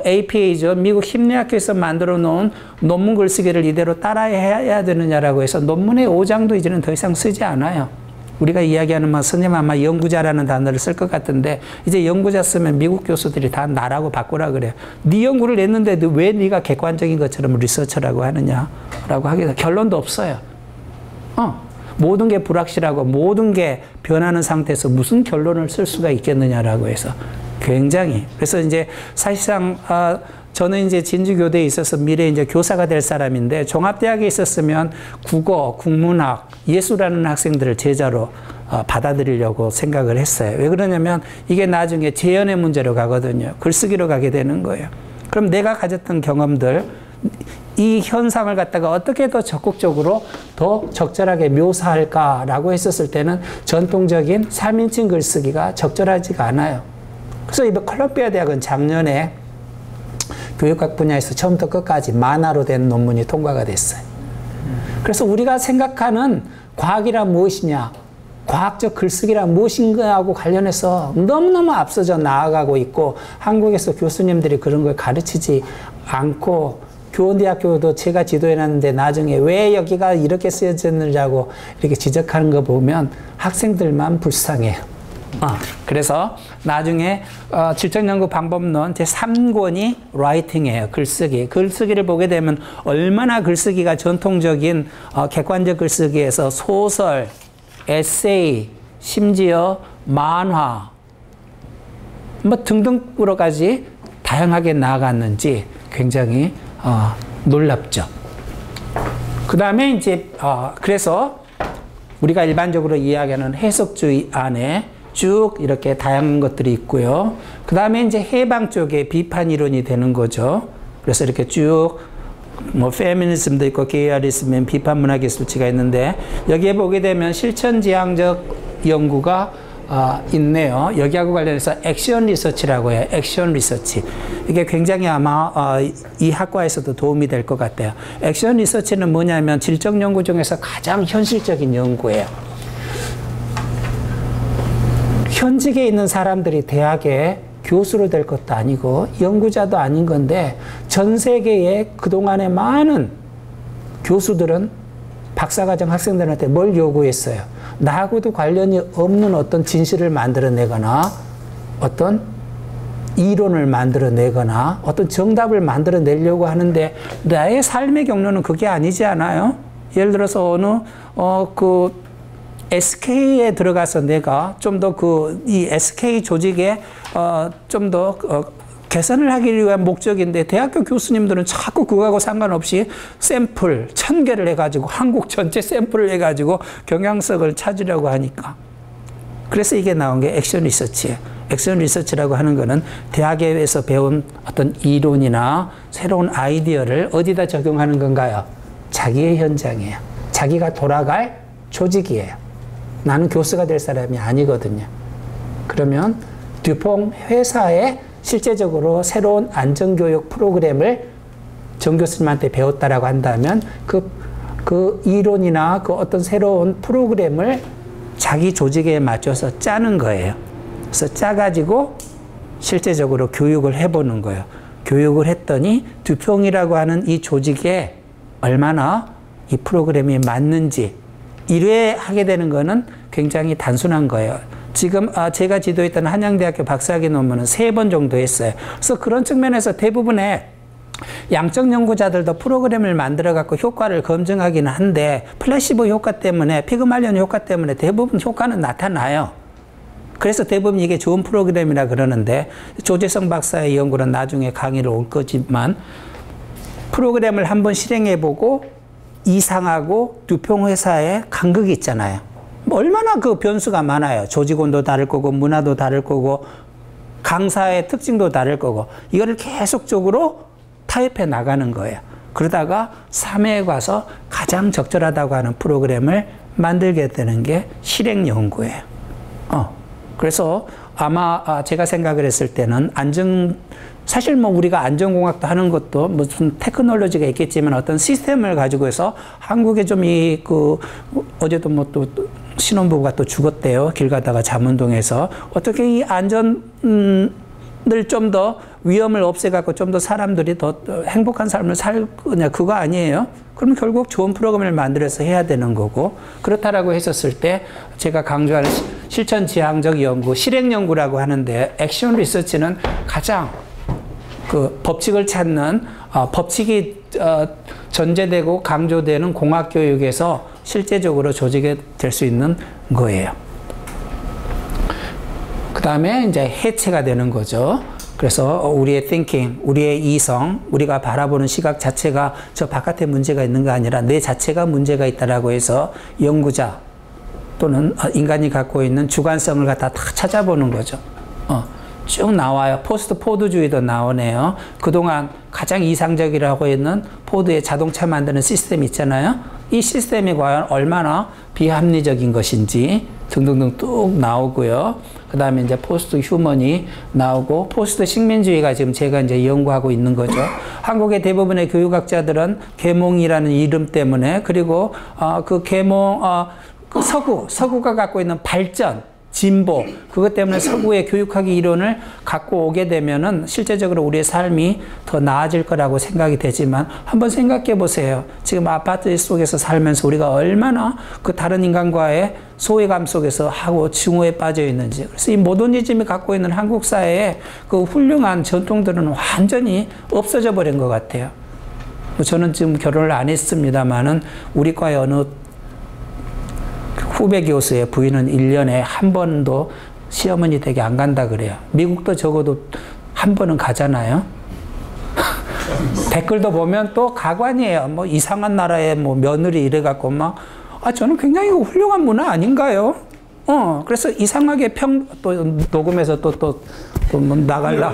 [SPEAKER 1] APA죠. 미국 심리학교에서 만들어 놓은 논문 글쓰기를 이대로 따라해야 되느냐라고 해서 논문의 5장도 이제는 더 이상 쓰지 않아요. 우리가 이야기하는 선생님 아마 연구자라는 단어를 쓸 것 같은데 이제 연구자 쓰면 미국 교수들이 다 나라고 바꾸라 그래요. 네 연구를 냈는데 왜 네가 객관적인 것처럼 리서처라고 하느냐라고 하게 돼서 결론도 없어요. 모든 게 불확실하고 모든 게 변하는 상태에서 무슨 결론을 쓸 수가 있겠느냐라고 해서 굉장히 그래서 이제 사실상 저는 이제 진주교대에 있어서 미래에 이제 교사가 될 사람인데 종합대학에 있었으면 국어, 국문학, 예술하는 학생들을 제자로 받아들이려고 생각을 했어요. 왜 그러냐면 이게 나중에 재연의 문제로 가거든요. 글쓰기로 가게 되는 거예요. 그럼 내가 가졌던 경험들 이 현상을 갖다가 어떻게 더 적극적으로 더 적절하게 묘사할까라고 했었을 때는 전통적인 3인칭 글쓰기가 적절하지가 않아요. 그래서 이번 콜롬비아 대학은 작년에 교육학 분야에서 처음부터 끝까지 만화로 된 논문이 통과가 됐어요. 그래서 우리가 생각하는 과학이란 무엇이냐, 과학적 글쓰기란 무엇인가하고 관련해서 너무너무 앞서져 나아가고 있고 한국에서 교수님들이 그런 걸 가르치지 않고 교원대학교도 제가 지도해놨는데 나중에 왜 여기가 이렇게 쓰여졌느냐고 이렇게 지적하는 거 보면 학생들만 불쌍해요. 그래서 나중에 질적연구 방법론 제3권이 라이팅이에요. 글쓰기. 글쓰기를 보게 되면 얼마나 글쓰기가 전통적인 객관적 글쓰기에서 소설, 에세이, 심지어 만화 등등으로까지 다양하게 나아갔는지 굉장히 놀랍죠. 그 다음에 이제 그래서 우리가 일반적으로 이야기하는 해석주의 안에 쭉 이렇게 다양한 것들이 있고요. 그 다음에 이제 해방 쪽에 비판 이론이 되는 거죠. 그래서 이렇게 쭉 페미니즘도 있고 게이아리즘엔 비판 문화기술지가 있는데 여기에 보게 되면 실천지향적 연구가 있네요. 여기하고 관련해서 액션 리서치라고 해요. 액션 리서치. 이게 굉장히 아마 이 학과에서도 도움이 될 것 같아요. 액션 리서치는 뭐냐면 질적 연구 중에서 가장 현실적인 연구예요. 현직에 있는 사람들이 대학에 교수로 될 것도 아니고 연구자도 아닌 건데 전 세계의 그동안의 많은 교수들은 박사과정 학생들한테 뭘 요구했어요? 나하고도 관련이 없는 어떤 진실을 만들어내거나 어떤 이론을 만들어내거나 어떤 정답을 만들어내려고 하는데 나의 삶의 경로는 그게 아니지 않아요? 예를 들어서 어느 SK에 들어가서 내가 좀 더 이 SK 조직에 좀 더 개선을 하기 위한 목적인데 대학교 교수님들은 자꾸 그거하고 상관없이 샘플 1000개를 해가지고 한국 전체 샘플을 해가지고 경향성을 찾으려고 하니까. 그래서 이게 나온 게 액션 리서치예요. 액션 리서치라고 하는 거는 대학에서 배운 어떤 이론이나 새로운 아이디어를 어디다 적용하는 건가요? 자기의 현장이에요. 자기가 돌아갈 조직이에요. 나는 교수가 될 사람이 아니거든요. 그러면 듀퐁 회사에 실제적으로 새로운 안전교육 프로그램을 정 교수님한테 배웠다라고 한다면 그 이론이나 그 어떤 새로운 프로그램을 자기 조직에 맞춰서 짜는 거예요. 그래서 짜가지고 실제적으로 교육을 해보는 거예요. 교육을 했더니 두평이라고 하는 이 조직에 얼마나 이 프로그램이 맞는지 1회 하게 되는 거는 굉장히 단순한 거예요. 지금 제가 지도했던 한양대학교 박사학위 논문은 3번 정도 했어요. 그래서 그런 측면에서 대부분의 양적 연구자들도 프로그램을 만들어 갖고 효과를 검증하기는 한데 플래시보 효과 때문에 피그말리온 효과 때문에 대부분 효과는 나타나요. 그래서 대부분 이게 좋은 프로그램이라 그러는데 조재성 박사의 연구는 나중에 강의를 올 거지만 프로그램을 한번 실행해보고 이상하고 두평 회사의 간극이 있잖아요. 얼마나 그 변수가 많아요. 조직원도 다를 거고 문화도 다를 거고 강사의 특징도 다를 거고 이거를 계속적으로 타협해 나가는 거예요. 그러다가 3회에 가서 가장 적절하다고 하는 프로그램을 만들게 되는 게 실행 연구예요. 그래서 아마 제가 생각을 했을 때는 사실 뭐 우리가 안전공학도 하는 것도 무슨 테크놀로지가 있겠지만 어떤 시스템을 가지고 해서 한국에 좀 어제도 뭐 또 신혼부부가 또 죽었대요. 길 가다가 잠원동에서. 어떻게 이 안전을 좀 더 위험을 없애갖고 좀 더 사람들이 더 행복한 삶을 살 거냐 그거 아니에요. 그럼 결국 좋은 프로그램을 만들어서 해야 되는 거고 그렇다라고 했었을 때 제가 강조하는 실천 지향적 연구, 실행 연구라고 하는데 액션 리서치는 가장 그 법칙을 찾는 법칙이 전제되고 강조되는 공학교육에서 실제적으로 조직이 될 수 있는 거예요. 그 다음에 이제 해체가 되는 거죠. 그래서 우리의 thinking, 우리의 이성, 우리가 바라보는 시각 자체가 저 바깥에 문제가 있는 게 아니라 내 자체가 문제가 있다라고 해서 연구자 또는 인간이 갖고 있는 주관성을 갖다 다 찾아보는 거죠. 쭉 나와요. 포스트 포드주의도 나오네요. 그동안 가장 이상적이라고 했는 포드의 자동차 만드는 시스템 있잖아요. 이 시스템이 과연 얼마나 비합리적인 것인지 등등등 뚝 나오고요. 그 다음에 이제 포스트 휴먼이 나오고 포스트 식민주의가 지금 제가 이제 연구하고 있는 거죠. 한국의 대부분의 교육학자들은 계몽이라는 이름 때문에 그리고 그 계몽 그 서구가 갖고 있는 발전 진보 그것 때문에 서구의 교육학의 이론을 갖고 오게 되면은 실제적으로 우리의 삶이 더 나아질 거라고 생각이 되지만 한번 생각해 보세요. 지금 아파트 속에서 살면서 우리가 얼마나 그 다른 인간과의 소외감 속에서 하고 증오에 빠져 있는지. 그래서 이 모더니즘이 갖고 있는 한국 사회의 그 훌륭한 전통들은 완전히 없어져 버린 것 같아요. 저는 지금 결혼을 안 했습니다만은 우리 과의 어느 후배 교수의 부인은 1년에 한 번도 시어머니 댁에 안 간다 그래요. 미국도 적어도 한 번은 가잖아요. 댓글도 보면 또 가관이에요. 뭐 이상한 나라의 뭐 며느리 이래갖고 막 저는 굉장히 훌륭한 문화 아닌가요? 그래서 이상하게 또 녹음해서 또 나갈라.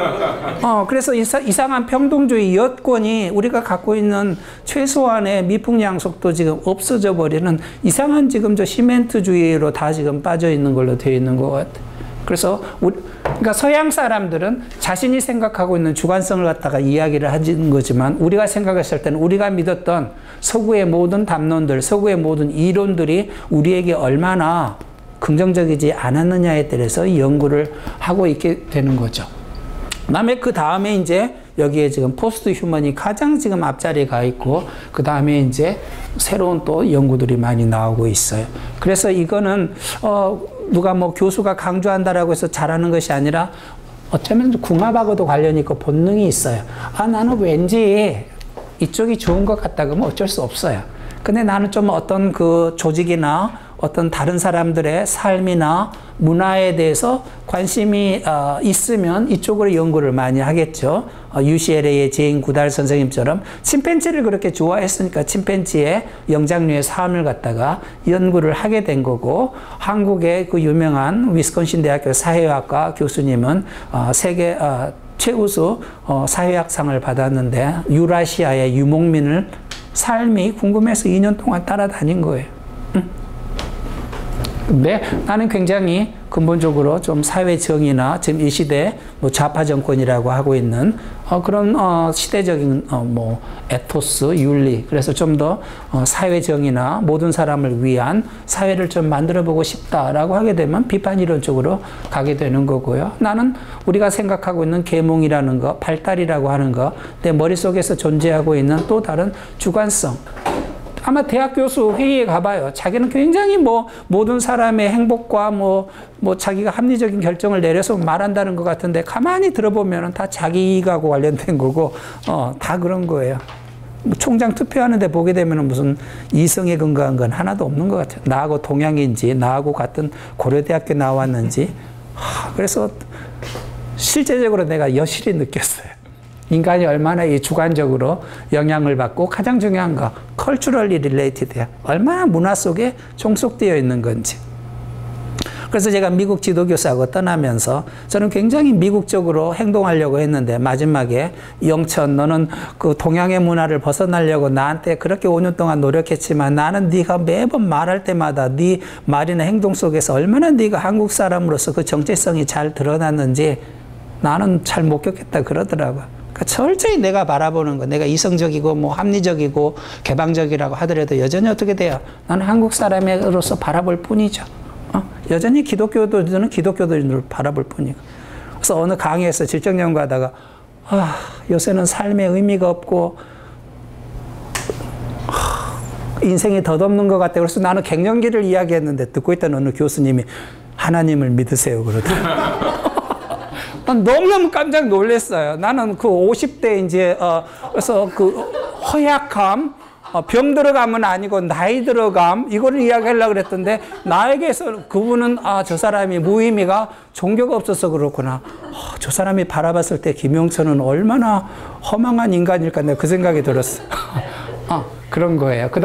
[SPEAKER 1] 그래서 이상한 평등주의 여권이 우리가 갖고 있는 최소한의 미풍양속도 지금 없어져 버리는 이상한 지금 저 시멘트주의로 다 지금 빠져 있는 걸로 되어 있는 것 같아요. 그래서 그러니까 서양 사람들은 자신이 생각하고 있는 주관성을 갖다가 이야기를 하는 거지만 우리가 생각했을 때는 우리가 믿었던 서구의 모든 담론들, 서구의 모든 이론들이 우리에게 얼마나 긍정적이지 않았느냐에 대해서 연구를 하고 있게 되는 거죠. 그 다음에 이제 여기에 지금 포스트 휴먼이 가장 지금 앞자리에 가 있고 그 다음에 이제 새로운 또 연구들이 많이 나오고 있어요. 그래서 이거는 누가 뭐 교수가 강조한다라고 해서 잘하는 것이 아니라 어쩌면 궁합하고도 관련이 있고 본능이 있어요. 나는 왠지 이쪽이 좋은 것 같다 그러면 어쩔 수 없어요. 근데 나는 좀 어떤 그 조직이나 어떤 다른 사람들의 삶이나 문화에 대해서 관심이 있으면 이쪽으로 연구를 많이 하겠죠. UCLA의 제인 구달 선생님처럼 침팬지를 그렇게 좋아했으니까 침팬지의 영장류의 삶을 갖다가 연구를 하게 된 거고 한국의 그 유명한 위스콘신 대학교 사회학과 교수님은 세계 최우수 사회학상을 받았는데 유라시아의 유목민을 삶이 궁금해서 2년 동안 따라다닌 거예요. 근데 나는 굉장히 근본적으로 좀 사회 정의나 지금 이 시대 뭐 좌파 정권이라고 하고 있는 그런 시대적인 뭐 에토스, 윤리, 그래서 좀 더 사회 정의나 모든 사람을 위한 사회를 좀 만들어 보고 싶다라고 하게 되면 비판 이론적으로 가게 되는 거고요. 나는 우리가 생각하고 있는 계몽이라는 거, 발달이라고 하는 거, 내 머릿속에서 존재하고 있는 또 다른 주관성. 아마 대학 교수 회의에 가봐요. 자기는 굉장히 뭐 모든 사람의 행복과 뭐 자기가 합리적인 결정을 내려서 말한다는 것 같은데 가만히 들어보면은 다 자기 이익하고 관련된 거고 다 그런 거예요. 뭐 총장 투표하는데 보게 되면은 무슨 이성에 근거한 건 하나도 없는 것 같아요. 나하고 동양인지 나하고 같은 고려대학교 나왔는지. 그래서 실제적으로 내가 여실히 느꼈어요. 인간이 얼마나 이 주관적으로 영향을 받고 가장 중요한 거 culturally related야. 얼마나 문화 속에 종속되어 있는 건지. 그래서 제가 미국 지도교사하고 떠나면서 저는 굉장히 미국적으로 행동하려고 했는데 마지막에 영천 너는 그 동양의 문화를 벗어나려고 나한테 그렇게 5년 동안 노력했지만 나는 네가 매번 말할 때마다 네 말이나 행동 속에서 얼마나 네가 한국 사람으로서 그 정체성이 잘 드러났는지 나는 잘 못 겪겠다 그러더라고요. 그러니까 철저히 내가 바라보는 거, 내가 이성적이고 뭐 합리적이고 개방적이라고 하더라도 여전히 어떻게 돼요? 나는 한국 사람으로서 바라볼 뿐이죠. 여전히 기독교도들은 기독교도인으로 바라볼 뿐이고. 그래서 어느 강의에서 질적 연구하다가 요새는 삶의 의미가 없고 인생이 덧없는 것 같아. 그래서 나는 갱년기를 이야기했는데 듣고 있던 어느 교수님이 하나님을 믿으세요 그러더라고요. 너무너무 깜짝 놀랐어요. 나는 그 50대 이제, 그래서 그 허약함, 병 들어감은 아니고 나이 들어감, 이거를 이야기하려고 그랬던데, 나에게서 그분은, 저 사람이 무의미가 종교가 없어서 그렇구나. 저 사람이 바라봤을 때 김영천은 얼마나 허망한 인간일까, 내가 그 생각이 들었어요. 그런 거예요. 그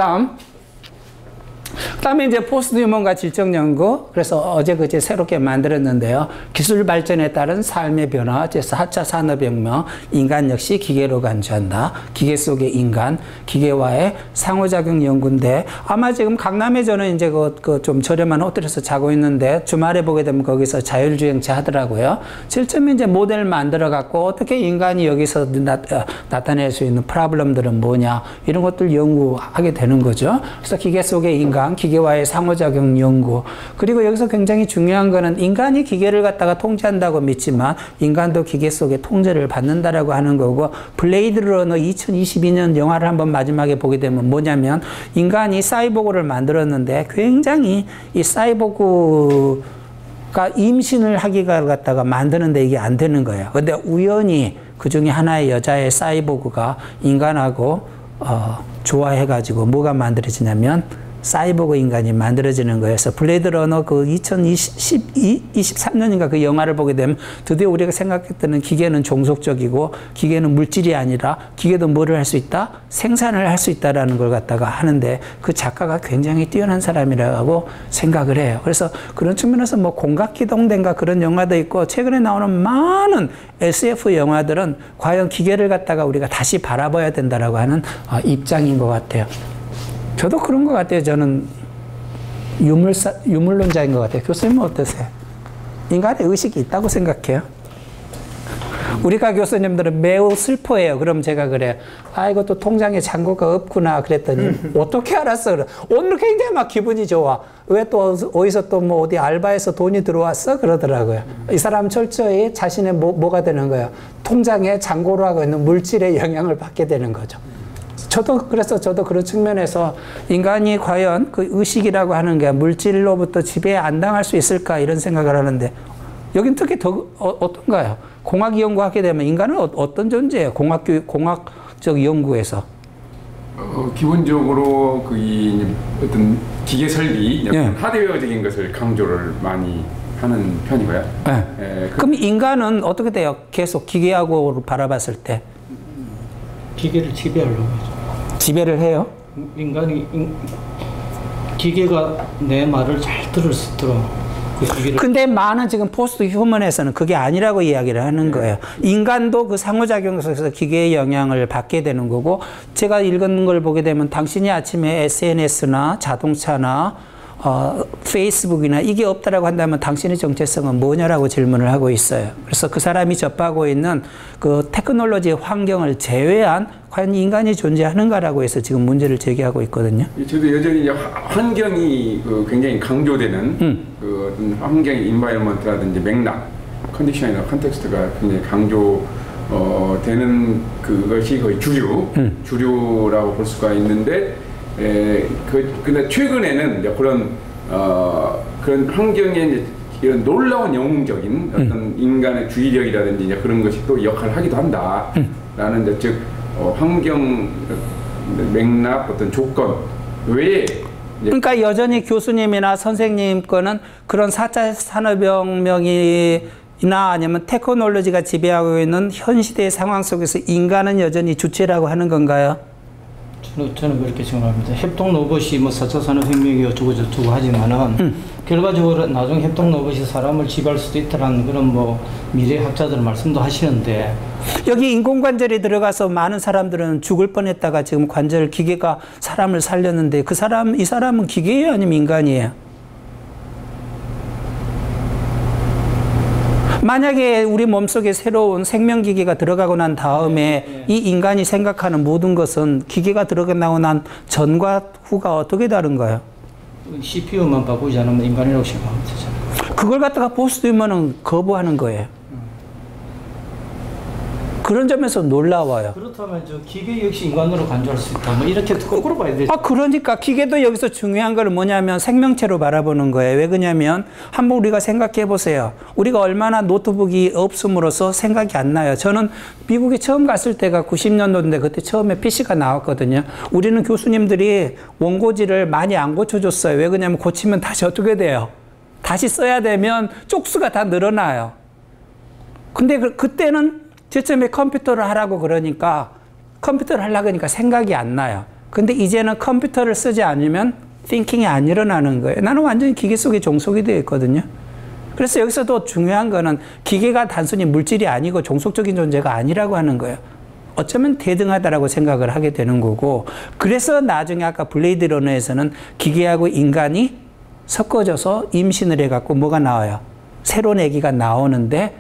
[SPEAKER 1] 다음에 이제 포스트 휴먼과 질적 연구. 그래서 어제 그제 새롭게 만들었는데요. 기술 발전에 따른 삶의 변화, 4차 산업혁명, 인간 역시 기계로 간주한다. 기계 속의 인간, 기계와의 상호작용 연구인데 아마 지금 강남에 저는 이제 그 좀 저렴한 호텔에서 자고 있는데 주말에 보게 되면 거기서 자율주행차 하더라고요. 실제 이제 모델 만들어 갖고 어떻게 인간이 여기서 나타낼 수 있는 프로블럼들은 뭐냐 이런 것들 연구하게 되는 거죠. 그래서 기계 속의 인간, 기계와의 상호작용 연구. 그리고 여기서 굉장히 중요한 거는 인간이 기계를 갖다가 통제한다고 믿지만 인간도 기계 속에 통제를 받는다라고 하는 거고, 블레이드 러너 2022년 영화를 한번 마지막에 보게 되면 뭐냐면 인간이 사이보그를 만들었는데 굉장히 이 사이보그가 임신을 하기가 갖다가 만드는데 이게 안 되는 거예요. 근데 우연히 그 중에 하나의 여자의 사이보그가 인간하고 좋아해가지고 뭐가 만들어지냐면 사이보그 인간이 만들어지는 거여서 블레이드 러너 그 2023년인가 그 영화를 보게 되면 드디어 우리가 생각했던 기계는 종속적이고 기계는 물질이 아니라 기계도 뭐를 할 수 있다? 생산을 할 수 있다라는 걸 갖다가 하는데 그 작가가 굉장히 뛰어난 사람이라고 생각을 해요. 그래서 그런 측면에서 뭐 공각기동대인가 그런 영화도 있고 최근에 나오는 많은 SF 영화들은 과연 기계를 갖다가 우리가 다시 바라봐야 된다라고 하는 입장인 것 같아요. 저도 그런 것 같아요. 저는 유물론자인 것 같아요. 교수님은 어떠세요? 인간의 의식이 있다고 생각해요? 우리가 교수님들은 매우 슬퍼해요. 그럼 제가 그래요. 이것도 통장에 잔고가 없구나. 그랬더니 어떻게 알았어? 그래. 오늘 굉장히 막 기분이 좋아. 왜 또 어디서 또 뭐 어디 알바해서 돈이 들어왔어? 그러더라고요. 이 사람 철저히 자신의 뭐가 되는 거예요? 통장에 잔고로 하고 있는 물질의 영향을 받게 되는 거죠. 그래서 저도 그런 측면에서 인간이 과연 그 의식이라고 하는 게 물질로부터 지배 안 당할 수 있을까 이런 생각을 하는데 여긴 특히 더 어떤가요? 공학 연구하게 되면 인간은 어떤 존재예요? 공학적 연구에서.
[SPEAKER 4] 기본적으로 어떤 기계 설비, 하드웨어적인 것을 강조를 많이 하는 편이고요.
[SPEAKER 1] 네. 그럼 인간은 어떻게 돼요? 계속 기계하고 바라봤을 때.
[SPEAKER 2] 기계를 지배하려고 하죠.
[SPEAKER 1] 지배를 해요?
[SPEAKER 2] 기계가 내 말을 잘 들을 수 있도록.
[SPEAKER 1] 근데 많은 지금 포스트 휴먼에서는 그게 아니라고 이야기를 하는 거예요. 인간도 그 상호작용 속에서 기계의 영향을 받게 되는 거고, 제가 읽은 걸 보게 되면 당신이 아침에 SNS나 자동차나 페이스북이나 이게 없다라고 한다면 당신의 정체성은 뭐냐라고 질문을 하고 있어요. 그래서 그 사람이 접하고 있는 그 테크놀로지 환경을 제외한 과연 인간이 존재하는가라고 해서 지금 문제를 제기하고 있거든요.
[SPEAKER 4] 저도 여전히 환경이 굉장히 강조되는 그 어떤 환경의 인바이러먼트라든지 맥락, 컨디션이나 컨텍스트가 굉장히 되는 그것이 거의 주류라고 볼 수가 있는데, 근데 최근에는 이제 그런 환경에 이제 이런 놀라운 영웅적인 어떤 인간의 주의력이라든지 이제 그런 것이 또 역할을 하기도 한다라는 이제 즉 환경 맥락 어떤 조건 외에
[SPEAKER 1] 그러니까 여전히 교수님이나 선생님 거는 그런 4차 산업혁명이나 아니면 테크놀로지가 지배하고 있는 현 시대의 상황 속에서 인간은 여전히 주체라고 하는 건가요?
[SPEAKER 2] 저는 그렇게 생각합니다. 협동 로봇이 뭐 4차 산업혁명이 어쩌고 저쩌고 하지만은 결과적으로 나중에 협동 로봇이 사람을 지배할 수도 있다라는 그런 뭐 미래학자들 말씀도 하시는데,
[SPEAKER 1] 여기 인공관절이 들어가서 많은 사람들은 죽을 뻔했다가 지금 관절 기계가 사람을 살렸는데 이 사람은 기계예요, 아니면 인간이에요? 만약에 우리 몸속에 새로운 생명기계가 들어가고 난 다음에 이 인간이 생각하는 모든 것은 기계가 들어가고 난 전과 후가 어떻게 다른가요?
[SPEAKER 2] CPU만 바꾸지 않으면 인간이라고 생각하면 되잖아요.
[SPEAKER 1] 그걸 갖다가 보수되면은 거부하는 거예요. 그런 점에서 놀라워요.
[SPEAKER 2] 그렇다면 저 기계 역시 인간으로 간주할 수 있다. 뭐 이렇게 거꾸로 봐야 되죠.
[SPEAKER 1] 그러니까 기계도 여기서 중요한 건 뭐냐면 생명체로 바라보는 거예요. 왜 그러냐면 한번 우리가 생각해 보세요. 우리가 얼마나 노트북이 없음으로써 생각이 안 나요. 저는 미국에 처음 갔을 때가 90년도인데 그때 처음에 PC가 나왔거든요. 우리는 교수님들이 원고지를 많이 안 고쳐줬어요. 왜 그러냐면 고치면 다시 어떻게 돼요? 다시 써야 되면 쪽수가 다 늘어나요. 근데 그때는 저점에 컴퓨터를 하라고 그러니까 컴퓨터를 하려고 하니까 생각이 안 나요. 근데 이제는 컴퓨터를 쓰지 않으면 띵킹이 안 일어나는 거예요. 나는 완전히 기계 속에 종속이 되어 있거든요. 그래서 여기서도 중요한 거는 기계가 단순히 물질이 아니고 종속적인 존재가 아니라고 하는 거예요. 어쩌면 대등하다라고 생각을 하게 되는 거고, 그래서 나중에 아까 블레이드 러너에서는 기계하고 인간이 섞어져서 임신을 해갖고 뭐가 나와요? 새로운 아기가 나오는데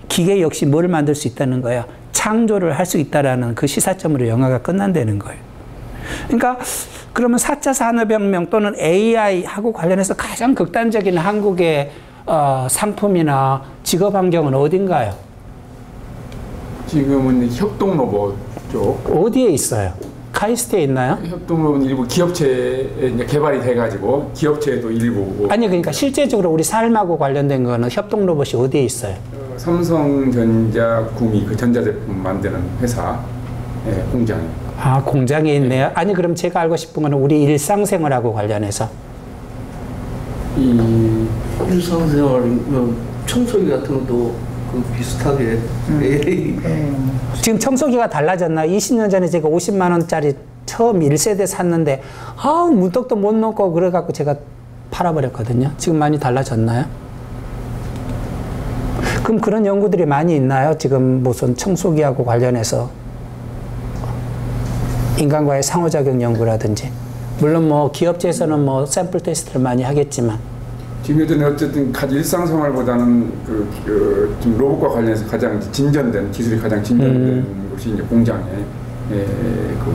[SPEAKER 1] 기계 역시 뭘 만들 수 있다는 거예요. 창조를 할 수 있다라는 그 시사점으로 영화가 끝난다는 거예요. 그러니까 그러면 4차 산업혁명 또는 AI하고 관련해서 가장 극단적인 한국의 상품이나 직업 환경은 어딘가요?
[SPEAKER 4] 지금은 협동 로봇 쪽.
[SPEAKER 1] 어디에 있어요? 카이스트에 있나요?
[SPEAKER 4] 협동 로봇 일부 기업체에 이제 개발이 돼가지고 기업체도 일부.
[SPEAKER 1] 아니 그러니까 실제적으로 우리 삶하고 관련된 거는 협동 로봇이 어디에 있어요?
[SPEAKER 4] 삼성전자 구미 그 전자제품 만드는 회사 공장에.
[SPEAKER 1] 공장에 있네요. 아니 그럼 제가 알고 싶은 거는 우리 일상생활하고 관련해서.
[SPEAKER 3] 이 일상생활 청소기 같은 것도 비슷하게.
[SPEAKER 1] 지금 청소기가 달라졌나? 20년 전에 제가 50만 원짜리 처음 1세대 샀는데 문턱도 못 넣고 그래갖고 제가 팔아버렸거든요. 지금 많이 달라졌나요? 그럼 그런 연구들이 많이 있나요? 지금 무슨 청소기하고 관련해서 인간과의 상호작용 연구라든지. 물론 뭐 기업체에서는 뭐 샘플 테스트를 많이 하겠지만.
[SPEAKER 4] 지금 어쨌든 일상생활보다는 좀 로봇과 관련해서 가장 진전된 기술이 가장 진전된 곳이 이제 공장에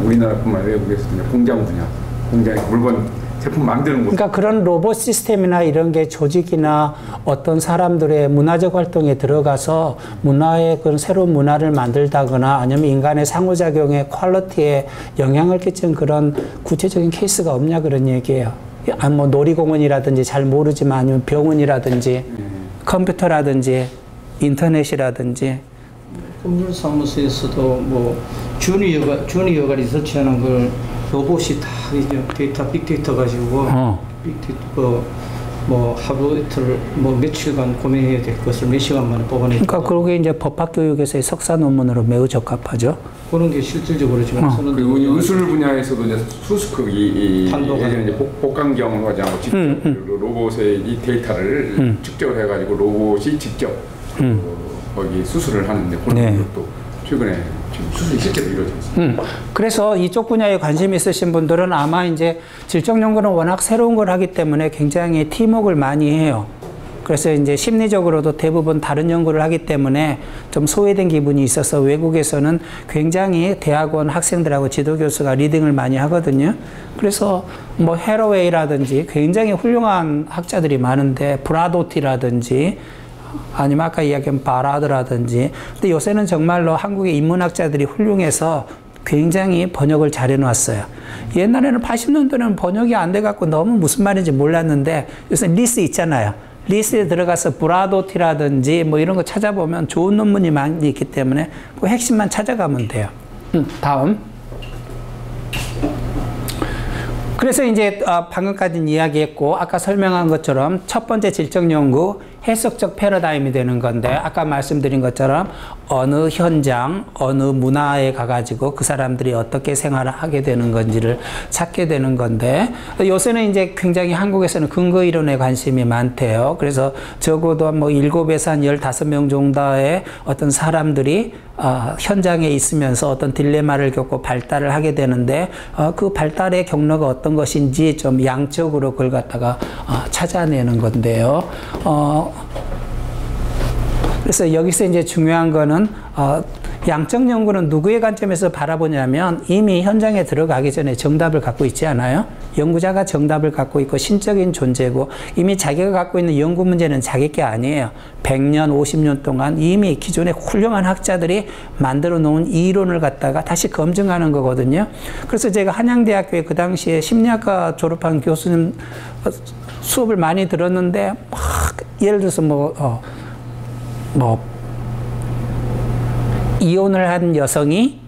[SPEAKER 4] 우리나라뿐만 아니라 외국에서도 이제 공장 분야, 공장에 물건 제품 만드는 곳.
[SPEAKER 1] 그러니까 그런 로봇 시스템이나 이런 게 조직이나 어떤 사람들의 문화적 활동에 들어가서 문화의 그런 새로운 문화를 만들다거나 아니면 인간의 상호작용의 퀄리티에 영향을 끼치는 그런 구체적인 케이스가 없냐 그런 얘기예요. 뭐 놀이공원이라든지 잘 모르지만 아니면 병원이라든지 컴퓨터라든지 인터넷이라든지.
[SPEAKER 2] 법률사무소에서도 뭐 주니어가 리서치하는 걸 로봇이 다 이제 빅데이터 가지고 빅데이터 뭐 하루 이틀 뭐 며칠간 고민해야 될 것을 몇 시간 만에 뽑아내고.
[SPEAKER 1] 그러니까 그게 이제 법학교육에서의 석사 논문으로 매우 적합하죠.
[SPEAKER 2] 그런 게 실질적으로 지금
[SPEAKER 4] 그리고 의술 분야에서도 이제 수습크기 예전에 이제 복강경을 하지 않고 직접 로봇의 이 데이터를 측정을 해가지고 로봇이 직접 거기 수술을 하는데 그런 것도 최근에 지금 수술이 실제로 이루어졌습니다.
[SPEAKER 1] 그래서 이쪽 분야에 관심 있으신 분들은 아마 이제 질적 연구는 워낙 새로운 걸 하기 때문에 굉장히 팀워크를 많이 해요. 그래서 이제 심리적으로도 대부분 다른 연구를 하기 때문에 좀 소외된 기분이 있어서 외국에서는 굉장히 대학원 학생들하고 지도교수가 리딩을 많이 하거든요. 그래서 뭐 해러웨이라든지 굉장히 훌륭한 학자들이 많은데 브라도티라든지 아니면 아까 이야기한 바라드라든지 근데 요새는 정말로 한국의 인문학자들이 훌륭해서 굉장히 번역을 잘 해놨어요. 옛날에는 80년대는 번역이 안 돼갖고 너무 무슨 말인지 몰랐는데 요새 리스 있잖아요. 리스트에 들어가서 브라도티라든지 뭐 이런 거 찾아보면 좋은 논문이 많이 있기 때문에 그 핵심만 찾아가면 돼요. 다음. 그래서 이제 방금까지 이야기했고 아까 설명한 것처럼 첫 번째 질적 연구 해석적 패러다임이 되는 건데 아까 말씀드린 것처럼 어느 현장, 어느 문화에 가가지고 그 사람들이 어떻게 생활을 하게 되는 건지를 찾게 되는 건데 요새는 이제 굉장히 한국에서는 근거 이론에 관심이 많대요. 그래서 적어도 뭐 7에서 한 15명 정도의 어떤 사람들이 현장에 있으면서 어떤 딜레마를 겪고 발달을 하게 되는데 그 발달의 경로가 어떤 것인지 좀 양적으로 그걸 갖다가 찾아내는 건데요. 그래서 여기서 이제 중요한 거는 양적 연구는 누구의 관점에서 바라보냐면 이미 현장에 들어가기 전에 정답을 갖고 있지 않아요? 연구자가 정답을 갖고 있고 신적인 존재고 이미 자기가 갖고 있는 연구 문제는 자기 게 아니에요. 100년, 50년 동안 이미 기존의 훌륭한 학자들이 만들어 놓은 이론을 갖다가 다시 검증하는 거거든요. 그래서 제가 한양대학교에 그 당시에 심리학과 졸업한 교수님 수업을 많이 들었는데 막 예를 들어서 이혼을 한 여성이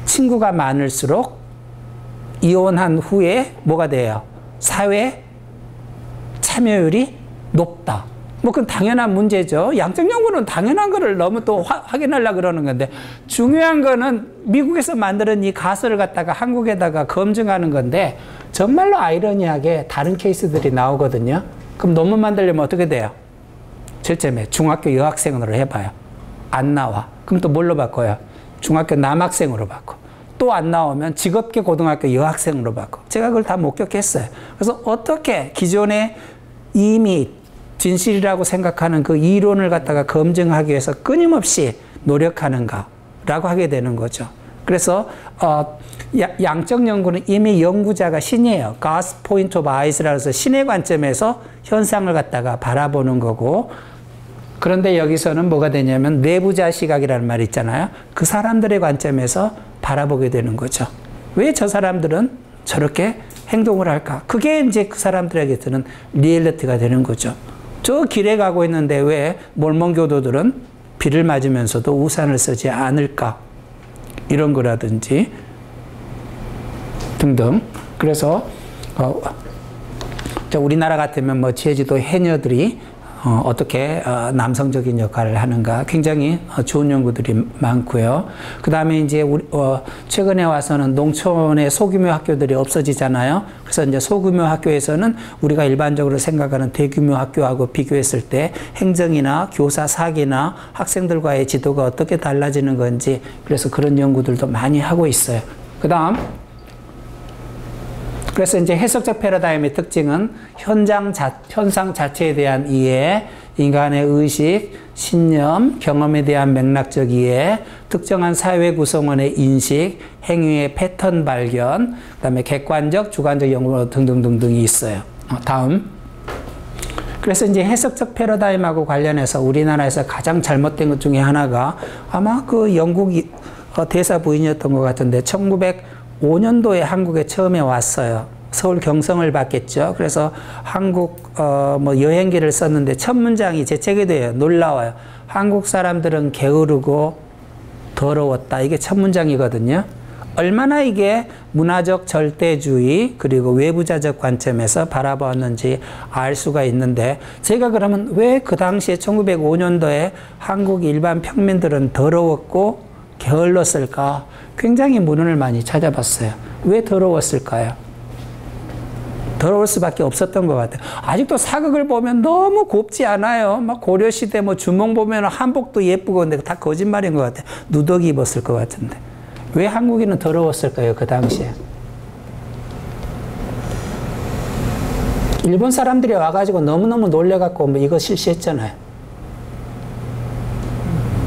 [SPEAKER 1] 친구가 많을수록 이혼한 후에 뭐가 돼요? 사회 참여율이 높다. 뭐 그건 당연한 문제죠. 양적 연구는 당연한 거를 너무 또 확인하려고 그러는 건데 중요한 거는 미국에서 만드는 이 가설을 갖다가 한국에다가 검증하는 건데 정말로 아이러니하게 다른 케이스들이 나오거든요. 그럼 논문 만들려면 어떻게 돼요? 실제로 중학교 여학생으로 해봐요. 안 나와. 그럼 또 뭘로 바꿔요? 중학교 남학생으로 바꿔. 또 안 나오면 직업계 고등학교 여학생으로 바꿔. 제가 그걸 다 목격했어요. 그래서 어떻게 기존에 이미 진실이라고 생각하는 그 이론을 갖다가 검증하기 위해서 끊임없이 노력하는가라고 하게 되는 거죠. 그래서 양적 연구는 이미 연구자가 신이에요. God's point of eyes라고 해서 신의 관점에서 현상을 갖다가 바라보는 거고 그런데 여기서는 뭐가 되냐면 내부자 시각이라는 말이 있잖아요. 그 사람들의 관점에서 바라보게 되는 거죠. 왜 저 사람들은 저렇게 행동을 할까? 그게 이제 그 사람들에게 드는 리얼리티가 되는 거죠. 저 길에 가고 있는데 왜 몰몬교도들은 비를 맞으면서도 우산을 쓰지 않을까? 이런 거라든지 등등. 그래서 우리나라 같으면 뭐 제주도 해녀들이 어떻게 남성적인 역할을 하는가 굉장히 좋은 연구들이 많고요. 그 다음에 이제 최근에 와서는 농촌의 소규모 학교들이 없어지잖아요. 그래서 이제 소규모 학교에서는 우리가 일반적으로 생각하는 대규모 학교하고 비교했을 때 행정이나 교사 사기나 학생들과의 지도가 어떻게 달라지는 건지 그래서 그런 연구들도 많이 하고 있어요. 그 다음 그래서 이제 해석적 패러다임의 특징은 현상 자체에 대한 이해, 인간의 의식, 신념, 경험에 대한 맥락적 이해, 특정한 사회 구성원의 인식, 행위의 패턴 발견, 그다음에 객관적, 주관적 연구 등등등등이 있어요. 다음. 그래서 이제 해석적 패러다임하고 관련해서 우리나라에서 가장 잘못된 것 중에 하나가 아마 그 영국 대사 부인이었던 것 같은데 1905년도에 한국에 처음에 왔어요. 서울 경성을 봤겠죠. 그래서 한국 여행기를 썼는데 첫 문장이 제 책에 대해 놀라워요. 한국 사람들은 게으르고 더러웠다. 이게 첫 문장이거든요. 얼마나 이게 문화적 절대주의 그리고 외부자적 관점에서 바라보았는지 알 수가 있는데 제가 그러면 왜 그 당시에 1905년도에 한국 일반 평민들은 더러웠고 게을렀을까? 굉장히 문헌을 많이 찾아봤어요. 왜 더러웠을까요? 더러울 수밖에 없었던 것 같아요. 아직도 사극을 보면 너무 곱지 않아요. 막 고려시대 뭐 주몽 보면 한복도 예쁘고 근데 다 거짓말인 것 같아요. 누더기 입었을 것 같은데. 왜 한국인은 더러웠을까요? 그 당시에. 일본 사람들이 와가지고 너무너무 놀래갖고 뭐 이거 실시했잖아요.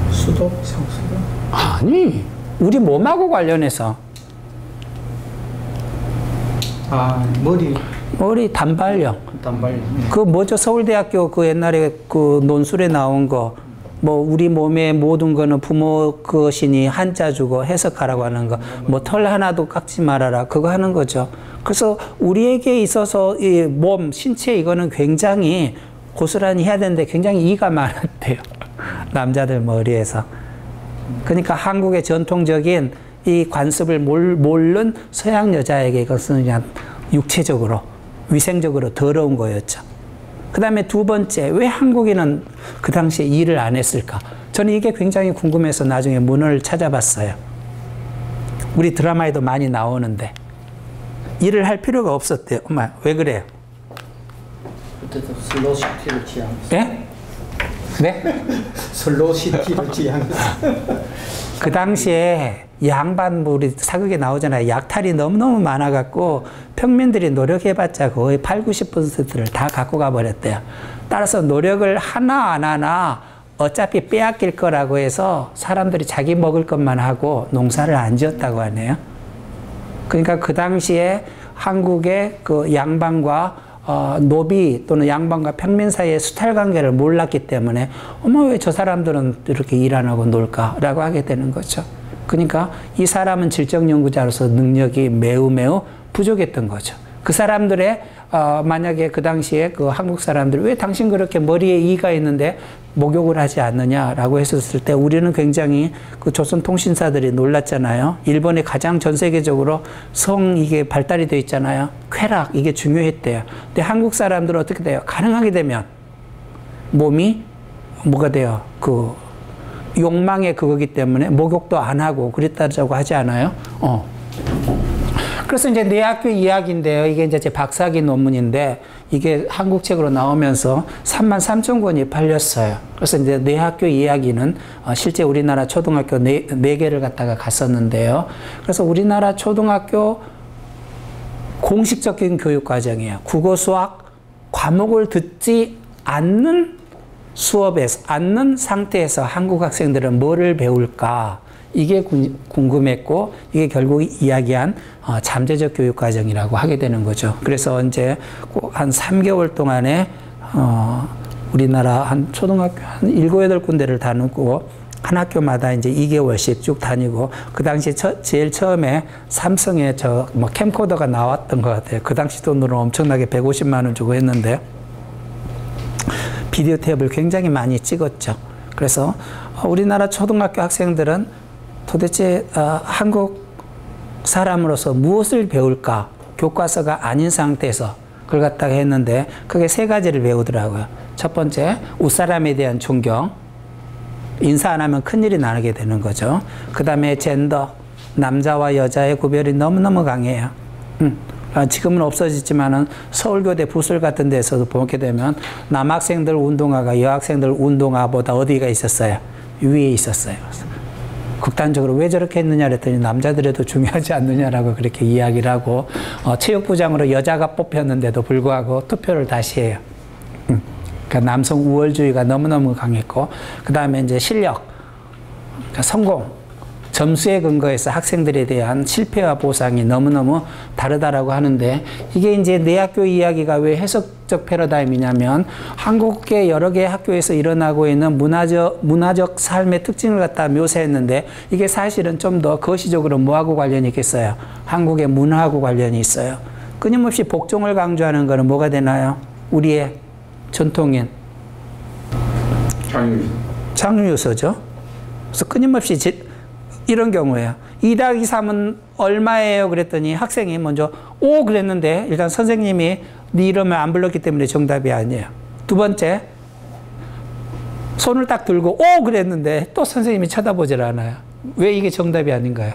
[SPEAKER 2] 수도? 성수도?
[SPEAKER 1] 아니, 우리 몸하고 관련해서. 머리 단발령. 그 뭐죠? 서울대학교 그 옛날에 그 논술에 나온 거. 뭐 우리 몸의 모든 거는 부모 것이니 한자 주고 해석하라고 하는 거. 뭐 털 하나도 깎지 말아라. 그거 하는 거죠. 그래서 우리에게 있어서 이 몸, 신체 이거는 굉장히 고스란히 해야 되는데 굉장히 이가 많았대요. 남자들 머리에서. 그러니까 한국의 전통적인 이 관습을 모르는 서양 여자에게 이것은 그냥 육체적으로, 위생적으로 더러운 거였죠. 그 다음에 두 번째, 왜 한국인은 그 당시에 일을 안 했을까? 저는 이게 굉장히 궁금해서 나중에 문헌을 찾아봤어요. 우리 드라마에도 많이 나오는데 일을 할 필요가 없었대요. 엄마, 왜 그래요?
[SPEAKER 2] 그때도 슬로시티를 지향했어요.
[SPEAKER 1] 예? 네?
[SPEAKER 2] 슬로시티를 지향했어요.
[SPEAKER 1] 그 당시에 양반 우리 사극에 나오잖아요. 약탈이 너무너무 많아갖고 평민들이 노력해봤자 거의 80~90%를 다 갖고 가버렸대요. 따라서 노력을 하나 안 하나 어차피 빼앗길 거라고 해서 사람들이 자기 먹을 것만 하고 농사를 안 지었다고 하네요. 그러니까 그 당시에 한국의 그 양반과 노비 또는 양반과 평민 사이의 수탈 관계를 몰랐기 때문에 어머 왜 저 사람들은 이렇게 일 안 하고 놀까라고 하게 되는 거죠. 그러니까 이 사람은 질적 연구자로서 능력이 매우 부족했던 거죠. 그 사람들의 만약에 그 당시에 그 한국 사람들이 왜 당신 그렇게 머리에 이가 있는데 목욕을 하지 않느냐라고 했었을 때 우리는 굉장히 그 조선 통신사들이 놀랐잖아요. 일본이 가장 전 세계적으로 성 이게 발달이 돼 있잖아요. 쾌락 이게 중요했대요. 근데 한국 사람들은 어떻게 돼요? 가능하게 되면 몸이 뭐가 돼요? 그 욕망의 그거기 때문에 목욕도 안 하고 그랬다고 하지 않아요? 그래서 이제 내 학교 이야기인데요. 이게 이제 제 박사학위 논문인데 이게 한국 책으로 나오면서 33,000권이 팔렸어요. 그래서 이제 내 학교 이야기는 실제 우리나라 초등학교 네 개를 갖다가 갔었는데요. 그래서 우리나라 초등학교 공식적인 교육 과정이에요. 국어, 수학 과목을 듣지 않는 수업에서, 않는 상태에서 한국 학생들은 뭐를 배울까? 이게 궁금했고, 이게 결국 이야기한 잠재적 교육 과정이라고 하게 되는 거죠. 그래서 이제 꼭 한 3개월 동안에, 우리나라 한 초등학교 한 7, 8군데를 다니고, 한 학교마다 이제 2개월씩 쭉 다니고, 그 당시 제일 처음에 삼성에 뭐 캠코더가 나왔던 것 같아요. 그 당시 돈으로 엄청나게 150만원 주고 했는데, 비디오 테이프를 굉장히 많이 찍었죠. 그래서 우리나라 초등학교 학생들은 도대체 한국 사람으로서 무엇을 배울까? 교과서가 아닌 상태에서 그걸 갖다가 했는데 그게 3가지를 배우더라고요. 첫 번째, 웃사람에 대한 존경. 인사 안 하면 큰일이 나게 되는 거죠. 그 다음에 젠더, 남자와 여자의 구별이 너무너무 강해요. 지금은 없어졌지만은 서울교대 부설 같은 데서도 보게 되면 남학생들 운동화가 여학생들 운동화보다 어디가 있었어요? 위에 있었어요. 극단적으로 왜 저렇게 했느냐 그랬더니 남자들에도 중요하지 않느냐라고 그렇게 이야기를 하고 체육부장으로 여자가 뽑혔는데도 불구하고 투표를 다시 해요. 그러니까 남성 우월주의가 너무너무 강했고 그 다음에 이제 실력, 그러니까 성공, 점수에 근거해서 학생들에 대한 실패와 보상이 너무너무 다르다라고 하는데 이게 이제 내 학교 이야기가 왜 해석적 패러다임이냐면 한국의 여러 개의 학교에서 일어나고 있는 문화적 삶의 특징을 갖다 묘사했는데 이게 사실은 좀 더 거시적으로 뭐하고 관련이 있겠어요? 한국의 문화하고 관련이 있어요. 끊임없이 복종을 강조하는 거는 뭐가 되나요? 우리의 전통인 장유유서죠. 그래서 끊임없이 이런 경우에요. 2+2=3은 얼마예요? 그랬더니 학생이 먼저 5 그랬는데 일단 선생님이 네 이름을 안 불렀기 때문에 정답이 아니에요. 두 번째, 손을 딱 들고 5 그랬는데 또 선생님이 쳐다보질 않아요. 왜 이게 정답이 아닌가요?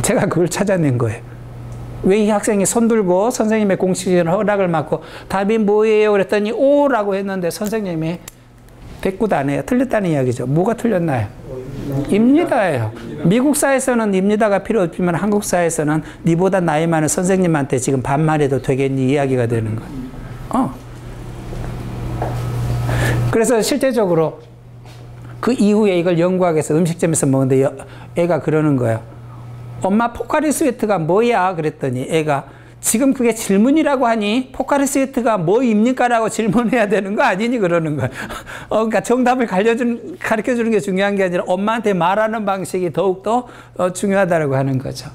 [SPEAKER 1] 제가 그걸 찾아낸 거예요. 왜 이 학생이 손 들고 선생님의 공식적인 허락을 받고 답이 뭐예요? 그랬더니 O라고 했는데 선생님이 대꾸도 안 해요. 틀렸다는 이야기죠. 뭐가 틀렸나요? 입니다예요. 미국 사회에서는 입니다가 필요 없지만 한국 사회에서는 니보다 나이 많은 선생님한테 지금 반말해도 되겠니? 이야기가 되는 거예요. 그래서 실제적으로 그 이후에 이걸 연구하기 위해서 음식점에서 먹는데 애가 그러는 거예요. 엄마 포카리 스웨트가 뭐야? 그랬더니 애가 지금 그게 질문이라고 하니 포카리 스웨트가 뭐입니까? 라고 질문해야 되는 거 아니니? 그러는 거예요. 그러니까 정답을 가르쳐 주는 게 중요한 게 아니라 엄마한테 말하는 방식이 더욱더 중요하다고 하는 거죠.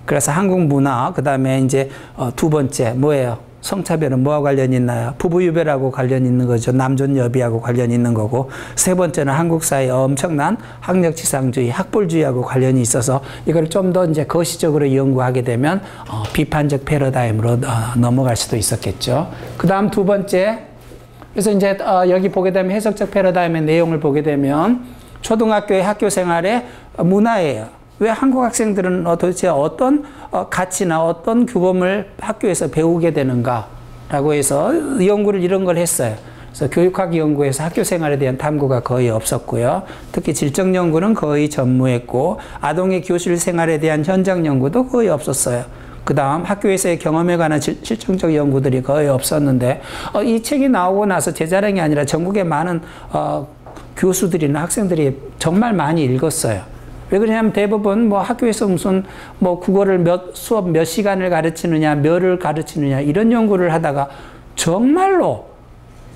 [SPEAKER 1] 그래서 한국 문화, 그 다음에 이제 두 번째 뭐예요? 성차별은 뭐와 관련이 있나요? 부부유별하고 관련이 있는 거죠. 남존여비하고 관련이 있는 거고, 세 번째는 한국 사회의 엄청난 학력지상주의, 학벌주의하고 관련이 있어서 이걸 좀 더 이제 거시적으로 연구하게 되면 비판적 패러다임으로 넘어갈 수도 있었겠죠. 그 다음 두 번째, 그래서 이제 여기 보게 되면 해석적 패러다임의 내용을 보게 되면 초등학교의 학교 생활의 문화예요. 왜 한국 학생들은 도대체 어떤 가치나 어떤 규범을 학교에서 배우게 되는가라고 해서 연구를 이런 걸 했어요. 그래서 교육학 연구에서 학교 생활에 대한 탐구가 거의 없었고요. 특히 질적 연구는 거의 전무했고 아동의 교실 생활에 대한 현장 연구도 거의 없었어요. 그 다음 학교에서의 경험에 관한 실증적 연구들이 거의 없었는데 이 책이 나오고 나서 제 자랑이 아니라 전국의 많은 교수들이나 학생들이 정말 많이 읽었어요. 왜 그러냐면 대부분 뭐 학교에서 무슨 뭐 국어를 수업 몇 시간을 가르치느냐, 몇을 가르치느냐 이런 연구를 하다가 정말로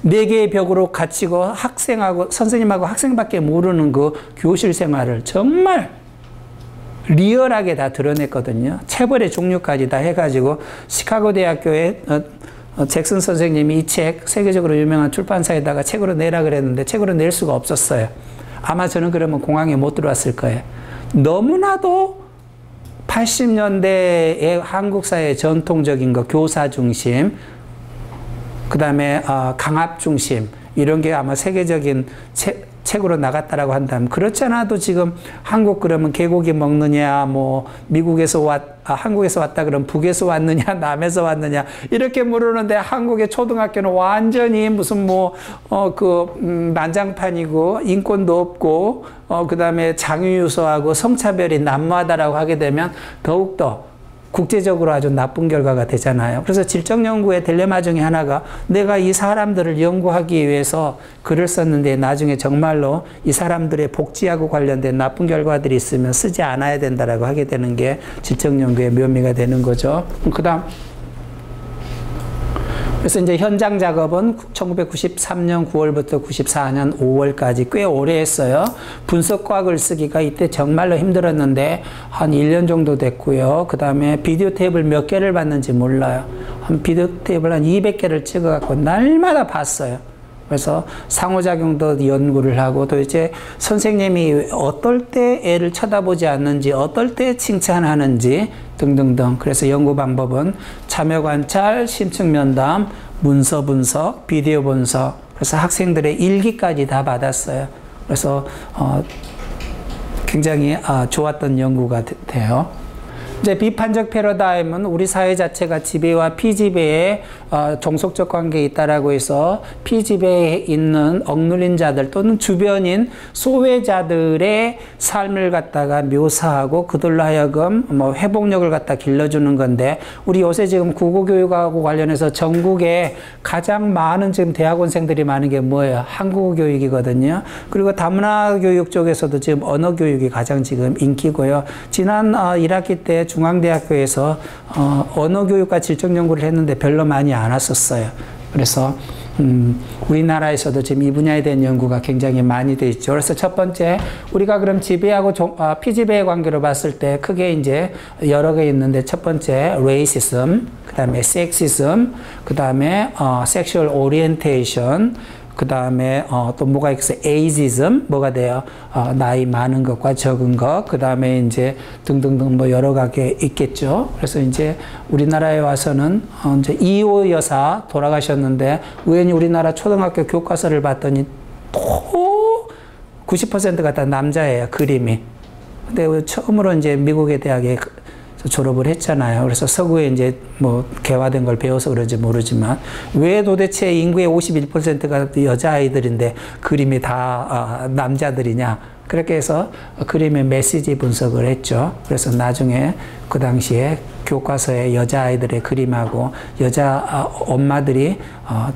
[SPEAKER 1] 네 개의 벽으로 갇히고 학생하고 선생님하고 학생밖에 모르는 그 교실 생활을 정말 리얼하게 다 드러냈거든요. 체벌의 종류까지 다 해가지고 시카고 대학교의 잭슨 선생님이 이 책 세계적으로 유명한 출판사에다가 책으로 내라 그랬는데 책으로 낼 수가 없었어요. 아마 저는 그러면 공항에 못 들어왔을 거예요. 너무나도 80년대의 한국 사회의 전통적인 거, 교사 중심, 그 다음에 강압 중심, 이런 게 아마 세계적인 책으로 나갔다라고 한다면, 그렇지 않아도 지금 한국 그러면 개고기 먹느냐, 뭐 미국에서 한국에서 왔다 그러면 북에서 왔느냐, 남에서 왔느냐 이렇게 물으는데 한국의 초등학교는 완전히 무슨 난장판이고 인권도 없고 그 다음에 장유유서하고 성차별이 난무하다라고 하게 되면 더욱더 국제적으로 아주 나쁜 결과가 되잖아요. 그래서 질적 연구의 딜레마 중에 하나가 내가 이 사람들을 연구하기 위해서 글을 썼는데 나중에 정말로 이 사람들의 복지하고 관련된 나쁜 결과들이 있으면 쓰지 않아야 된다라고 하게 되는 게 질적 연구의 묘미가 되는 거죠. 그 다음 그래서 이제 현장 작업은 1993년 9월부터 94년 5월까지 꽤 오래 했어요. 분석과 글쓰기가 이때 정말로 힘들었는데 한 1년 정도 됐고요. 그 다음에 비디오 테이프를 몇 개를 봤는지 몰라요. 한 비디오 테이프를 한 200개를 찍어갖고 날마다 봤어요. 그래서 상호작용도 연구를 하고 도대체 선생님이 어떨 때 애를 쳐다보지 않는지 어떨 때 칭찬하는지 등등등. 그래서 연구 방법은 참여 관찰, 심층 면담, 문서 분석, 비디오 분석, 그래서 학생들의 일기까지 다 받았어요. 그래서 굉장히 좋았던 연구가 돼요. 이제 비판적 패러다임은 우리 사회 자체가 지배와 피지배의 종속적 관계에 있다라고 해서 피지배에 있는 억눌린 자들 또는 주변인 소외자들의 삶을 갖다가 묘사하고 그들로 하여금 뭐 회복력을 갖다 길러주는 건데, 우리 요새 지금 국어교육하고 관련해서 전국에 가장 많은 지금 대학원생들이 많은 게 뭐예요? 한국어 교육이거든요. 그리고 다문화 교육 쪽에서도 지금 언어 교육이 가장 지금 인기고요. 지난 1학기 때 중앙대학교에서 언어 교육과 질적 연구를 했는데 별로 많이 안 왔었어요. 그래서 우리나라에서도 지금 이 분야에 대한 연구가 굉장히 많이 돼 있죠. 그래서 첫 번째 우리가 그럼 지배하고 피지배의 관계로 봤을 때 크게 이제 여러 개 있는데, 첫 번째 레이시즘, 그 다음에 섹시즘, 그 다음에 섹슈얼 오리엔테이션, 그 다음에 또 뭐가 있어요? 에이지즘, 뭐가 돼요? 나이 많은 것과 적은 것, 그 다음에 이제 등등등 뭐 여러 가지 있겠죠. 그래서 이제 우리나라에 와서는 이제 이호 여사 돌아가셨는데 우연히 우리나라 초등학교 교과서를 봤더니 또 90%가 다 남자예요, 그림이. 근데 처음으로 이제 미국의 대학에 졸업을 했잖아요. 그래서 서구에 이제 뭐 개화된 걸 배워서 그런지 모르지만 왜 도대체 인구의 51%가 여자아이들인데 그림이 다 남자들이냐. 그렇게 해서 그림의 메시지 분석을 했죠. 그래서 나중에 그 당시에 교과서에 여자아이들의 그림하고 여자 엄마들이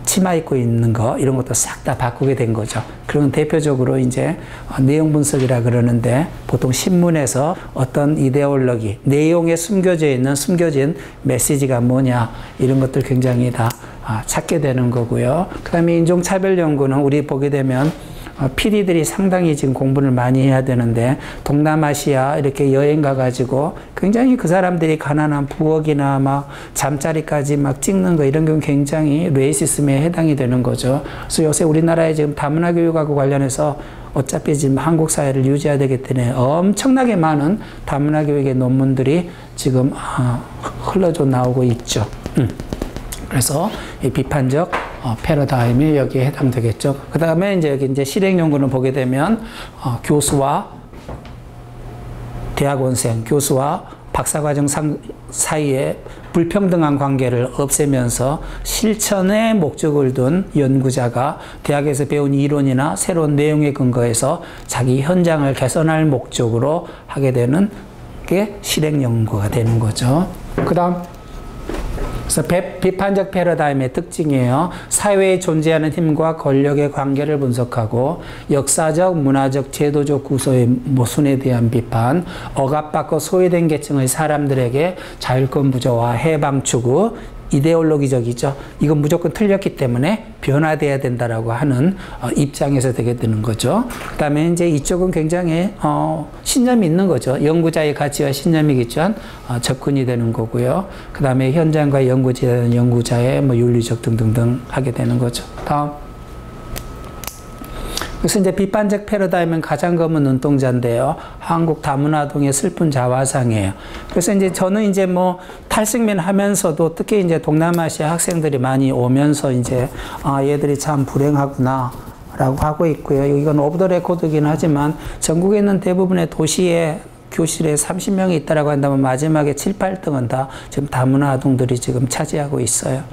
[SPEAKER 1] 치마 입고 있는 거 이런 것도 싹 다 바꾸게 된 거죠. 그런 대표적으로 이제 내용 분석이라 그러는데 보통 신문에서 어떤 이데올로기, 내용에 숨겨져 있는 숨겨진 메시지가 뭐냐 이런 것들 굉장히 다 찾게 되는 거고요. 그 다음에 인종차별 연구는 우리 보게 되면 PD들이 상당히 지금 공부를 많이 해야 되는데 동남아시아 이렇게 여행 가가지고 굉장히 그 사람들이 가난한 부엌이나 막 잠자리까지 막 찍는 거 이런 건 굉장히 레이시즘에 해당이 되는 거죠. 그래서 요새 우리나라에 지금 다문화 교육하고 관련해서 어차피 지금 한국 사회를 유지해야 되기 때문에 엄청나게 많은 다문화 교육의 논문들이 지금 흘러져 나오고 있죠. 그래서 이 비판적 패러다임이 여기에 해당되겠죠. 그 다음에 이제 여기 이제 실행 연구는 보게 되면 교수와 대학원생, 교수와 박사과정 사이에 불평등한 관계를 없애면서 실천에 목적을 둔 연구자가 대학에서 배운 이론이나 새로운 내용에 근거해서 자기 현장을 개선할 목적으로 하게 되는 게 실행 연구가 되는 거죠. 그 다음 그래서 비판적 패러다임의 특징이에요. 사회에 존재하는 힘과 권력의 관계를 분석하고 역사적, 문화적, 제도적 구조의 모순에 대한 비판, 억압받고 소외된 계층의 사람들에게 자율권 부조화, 해방 추구, 이데올로기적이죠. 이건 무조건 틀렸기 때문에 변화돼야 된다라고 하는 입장에서 되게 되는 거죠. 그 다음에 이제 이쪽은 굉장히 신념이 있는 거죠. 연구자의 가치와 신념이 기초한 접근이 되는 거고요. 그 다음에 현장과 연구자의 뭐 윤리적 등등등 하게 되는 거죠. 다음. 그래서 이제 비판적 패러다임은 가장 검은 눈동자인데요. 한국 다문화동의 슬픈 자화상이에요. 그래서 이제 저는 이제 뭐 탈승민 하면서도 특히 이제 동남아시아 학생들이 많이 오면서 이제 얘들이 참 불행하구나 라고 하고 있고요. 이건 오브 더 레코드긴 하지만 전국에 있는 대부분의 도시에 교실에 30명이 있다라고 한다면 마지막에 7, 8등은 다 지금 다문화 아동들이 지금 차지하고 있어요.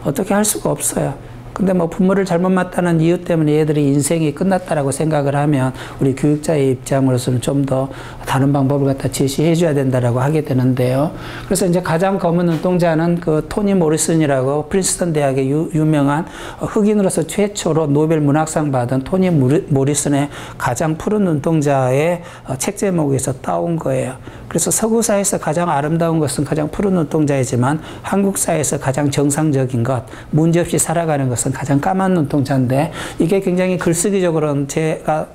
[SPEAKER 1] 어떻게 할 수가 없어요. 근데 뭐 부모를 잘못 맞다는 이유 때문에 얘들이 인생이 끝났다라고 생각을 하면 우리 교육자의 입장으로서는 좀 더 다른 방법을 갖다 제시해 줘야 된다라고 하게 되는데요. 그래서 이제 가장 검은 눈동자는 그 토니 모리슨이라고 프린스턴 대학의 유명한 흑인으로서 최초로 노벨 문학상 받은 토니 모리슨의 가장 푸른 눈동자의 책 제목에서 따온 거예요. 그래서 서구 사회에서 가장 아름다운 것은 가장 푸른 눈동자이지만 한국 사회에서 가장 정상적인 것, 문제없이 살아가는 것은 가장 까만 눈동자인데 이게 굉장히 글쓰기적으로는 제가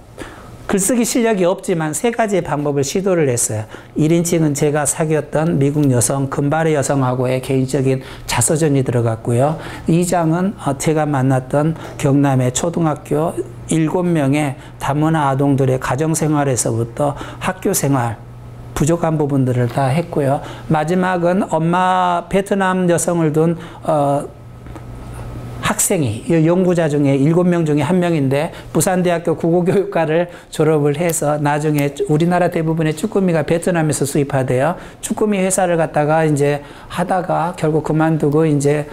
[SPEAKER 1] 글쓰기 실력이 없지만 세 가지의 방법을 시도를 했어요. 1인칭은 제가 사귀었던 미국 여성, 금발의 여성하고의 개인적인 자서전이 들어갔고요. 2장은 제가 만났던 경남의 초등학교 7명의 다문화 아동들의 가정생활에서부터 학교생활, 부족한 부분들을 다 했고요. 마지막은 베트남 여성을 둔 학생이 연구자 중에 7명 중에 1명인데 부산대학교 국어교육과를 졸업을 해서 나중에 우리나라 대부분의 쭈꾸미가 베트남에서 수입하대요. 쭈꾸미 회사를 갖다가 이제 하다가 결국 그만두고 이제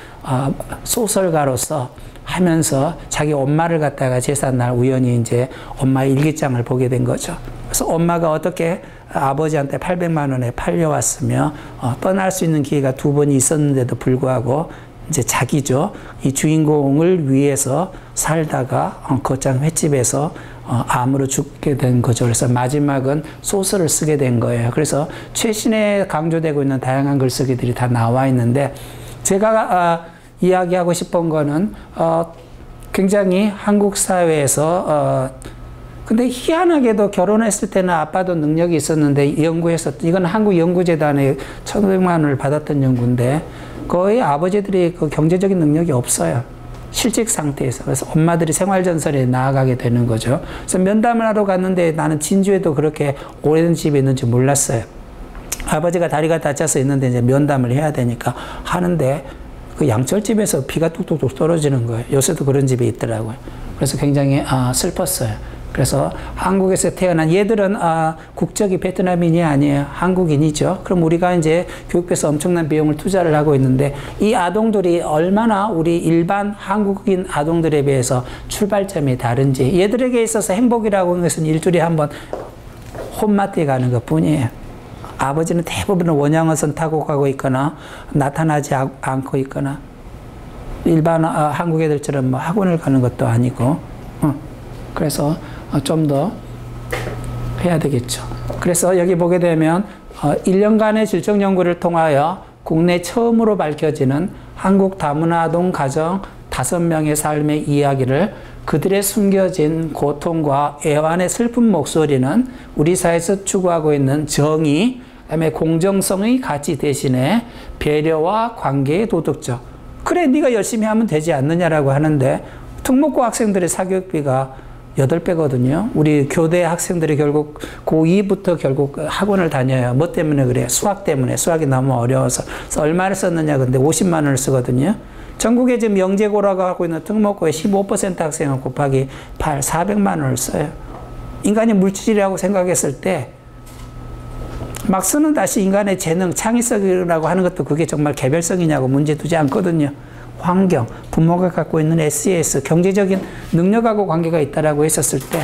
[SPEAKER 1] 소설가로서 하면서 자기 엄마를 갖다가 제삿날 우연히 이제 엄마 일기장을 보게 된 거죠. 그래서 엄마가 어떻게 아버지한테 800만 원에 팔려왔으며 떠날 수 있는 기회가 2번이 있었는데도 불구하고 이제 자기죠. 이 주인공을 위해서 살다가 거장 횟집에서 암으로 죽게 된 거죠. 그래서 마지막은 소설을 쓰게 된 거예요. 그래서 최신에 강조되고 있는 다양한 글쓰기들이 다 나와 있는데 제가 이야기하고 싶은 거는 굉장히 한국 사회에서 근데 희한하게도 결혼했을 때는 아빠도 능력이 있었는데 연구해서 이건 한국연구재단에 1,500만 원을 받았던 연구인데 거의 아버지들이 그 경제적인 능력이 없어요. 실직 상태에서. 그래서 엄마들이 생활전선에 나아가게 되는 거죠. 그래서 면담을 하러 갔는데 나는 진주에도 그렇게 오래된 집이 있는지 몰랐어요. 아버지가 다리가 다쳐서 있는데 이제 면담을 해야 되니까 하는데 그 양철집에서 비가 뚝뚝뚝 떨어지는 거예요. 요새도 그런 집이 있더라고요. 그래서 굉장히 슬펐어요. 그래서 한국에서 태어난 얘들은 국적이 베트남인이 아니에요. 한국인이죠. 그럼 우리가 이제 교육부에서 엄청난 비용을 투자를 하고 있는데 이 아동들이 얼마나 우리 일반 한국인 아동들에 비해서 출발점이 다른지 얘들에게 있어서 행복이라고 하는 것은 일주일에 한 번 홈마트에 가는 것 뿐이에요. 아버지는 대부분 원양어선 타고 가고 있거나 나타나지 않고 있거나 일반 한국 애들처럼 뭐 학원을 가는 것도 아니고 그래서 좀 더 해야 되겠죠. 그래서 여기 보게 되면 1년간의 질적 연구를 통하여 국내 처음으로 밝혀지는 한국 다문화 아동 가정 5명의 삶의 이야기를 그들의 숨겨진 고통과 애환의 슬픈 목소리는 우리 사회에서 추구하고 있는 정의, 그다음에 공정성의 가치 대신에 배려와 관계의 도덕적. 그래 네가 열심히 하면 되지 않느냐라고 하는데 특목고 학생들의 사교육비가 8배거든요. 우리 교대 학생들이 결국 고2부터 결국 학원을 다녀요. 뭐 때문에 그래요? 수학 때문에. 수학이 너무 어려워서. 그래서 얼마를 썼느냐 근데 50만 원을 쓰거든요. 전국에 지금 영재고라고 하고 있는 특목고의 15% 학생은 곱하기 8, 400만 원을 써요. 인간이 물질이라고 생각했을 때 막 쓰는 다시 인간의 재능, 창의성이라고 하는 것도 그게 정말 개별성이냐고 문제 두지 않거든요. 환경, 부모가 갖고 있는 SES, 경제적인 능력하고 관계가 있다라고 했었을 때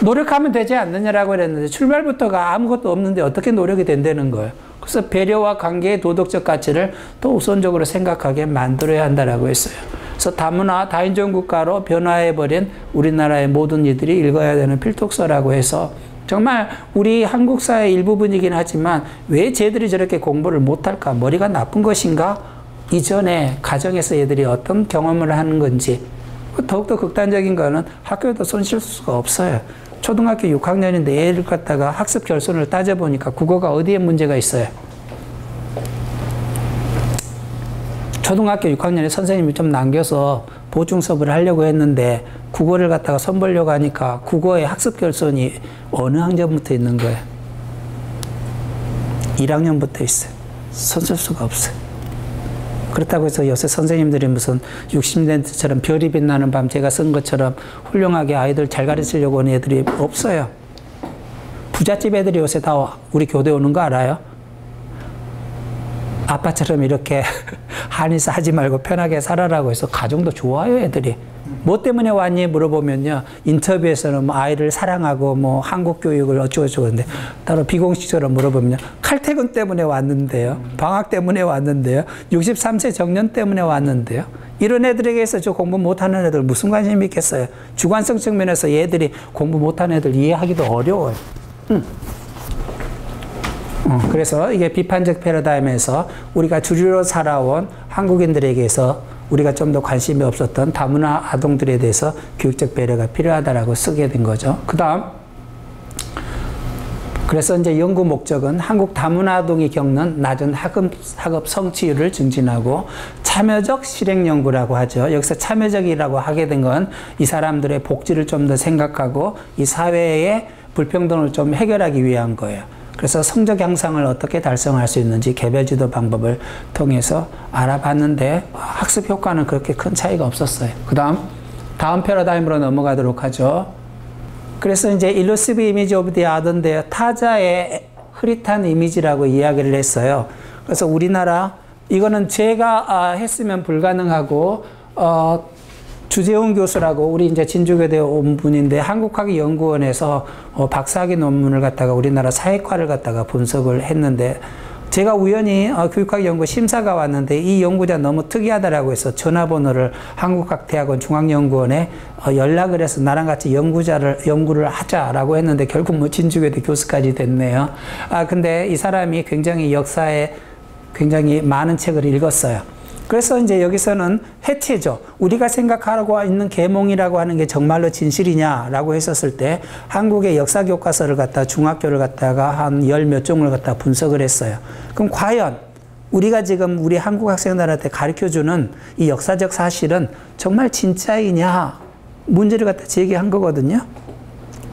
[SPEAKER 1] 노력하면 되지 않느냐라고 그랬는데 출발부터가 아무것도 없는데 어떻게 노력이 된다는 거예요. 그래서 배려와 관계의 도덕적 가치를 또 우선적으로 생각하게 만들어야 한다라고 했어요. 그래서 다문화, 다인종 국가로 변화해버린 우리나라의 모든 이들이 읽어야 되는 필독서라고 해서 정말 우리 한국 사회의 일부분이긴 하지만 왜 쟤들이 저렇게 공부를 못할까? 머리가 나쁜 것인가? 이전에 가정에서 얘들이 어떤 경험을 하는 건지 더욱더 극단적인 거는 학교에도 손 실 수가 없어요. 초등학교 6학년인데 애를 갖다가 학습 결손을 따져보니까 국어가 어디에 문제가 있어요? 초등학교 6학년에 선생님이 좀 남겨서 보충 수업을 하려고 했는데 국어를 갖다가 선보려고 하니까 국어의 학습 결손이 어느 학년부터 있는 거예요? 1학년부터 있어요. 손 쓸 수가 없어요. 그렇다고 해서 요새 선생님들이 무슨 60년대처럼 별이 빛나는 밤 제가 쓴 것처럼 훌륭하게 아이들 잘 가르치려고 하는 애들이 없어요. 부잣집 애들이 요새 다 우리 교대 오는 거 알아요? 아빠처럼 이렇게 한의사 하지 말고 편하게 살아라고 해서 가정도 좋아요, 애들이. 뭐 때문에 왔니? 물어보면요. 인터뷰에서는 뭐 아이를 사랑하고 뭐 한국 교육을 어쩌고저쩌고 하는데 따로 비공식적으로 물어보면요. 칼퇴근 때문에 왔는데요. 방학 때문에 왔는데요. 63세 정년 때문에 왔는데요. 이런 애들에게서 저 공부 못하는 애들 무슨 관심이 있겠어요? 주관성 측면에서 얘들이 공부 못하는 애들 이해하기도 어려워요. 그래서 이게 비판적 패러다임에서 우리가 주류로 살아온 한국인들에게서 우리가 좀 더 관심이 없었던 다문화 아동들에 대해서 교육적 배려가 필요하다라고 쓰게 된 거죠. 그 다음, 그래서 이제 연구 목적은 한국 다문화 아동이 겪는 낮은 학업 성취율을 증진하고 참여적 실행 연구라고 하죠. 여기서 참여적이라고 하게 된 건 이 사람들의 복지를 좀 더 생각하고 이 사회의 불평등을 좀 해결하기 위한 거예요. 그래서 성적 향상을 어떻게 달성할 수 있는지 개별 지도 방법을 통해서 알아봤는데 학습 효과는 그렇게 큰 차이가 없었어요. 다음 패러다임으로 넘어가도록 하죠. 그래서 이제 illusive image of the other인데요. 타자의 흐릿한 이미지라고 이야기를 했어요. 그래서 우리나라 이거는 제가 했으면 불가능하고 주재훈 교수라고 우리 이제 진주교대 온 분인데 한국학위연구원에서 박사학위 논문을 갖다가 우리나라 사회과를 갖다가 분석을 했는데 제가 우연히 교육학연구 심사가 왔는데 이 연구자 너무 특이하다라고 해서 전화번호를 한국학대학원 중앙연구원에 연락을 해서 나랑 같이 연구를 하자라고 했는데 결국 뭐 진주교대 교수까지 됐네요. 근데 이 사람이 굉장히 역사에 굉장히 많은 책을 읽었어요. 그래서 이제 여기서는 해체죠. 우리가 생각하고 있는 계몽이라고 하는 게 정말로 진실이냐라고 했었을 때 한국의 역사 교과서를 갖다 중학교를 갖다가 한 10몇 종을 갖다 분석을 했어요. 그럼 과연 우리가 지금 우리 한국 학생들한테 가르쳐주는 이 역사적 사실은 정말 진짜이냐 문제를 갖다 제기한 거거든요.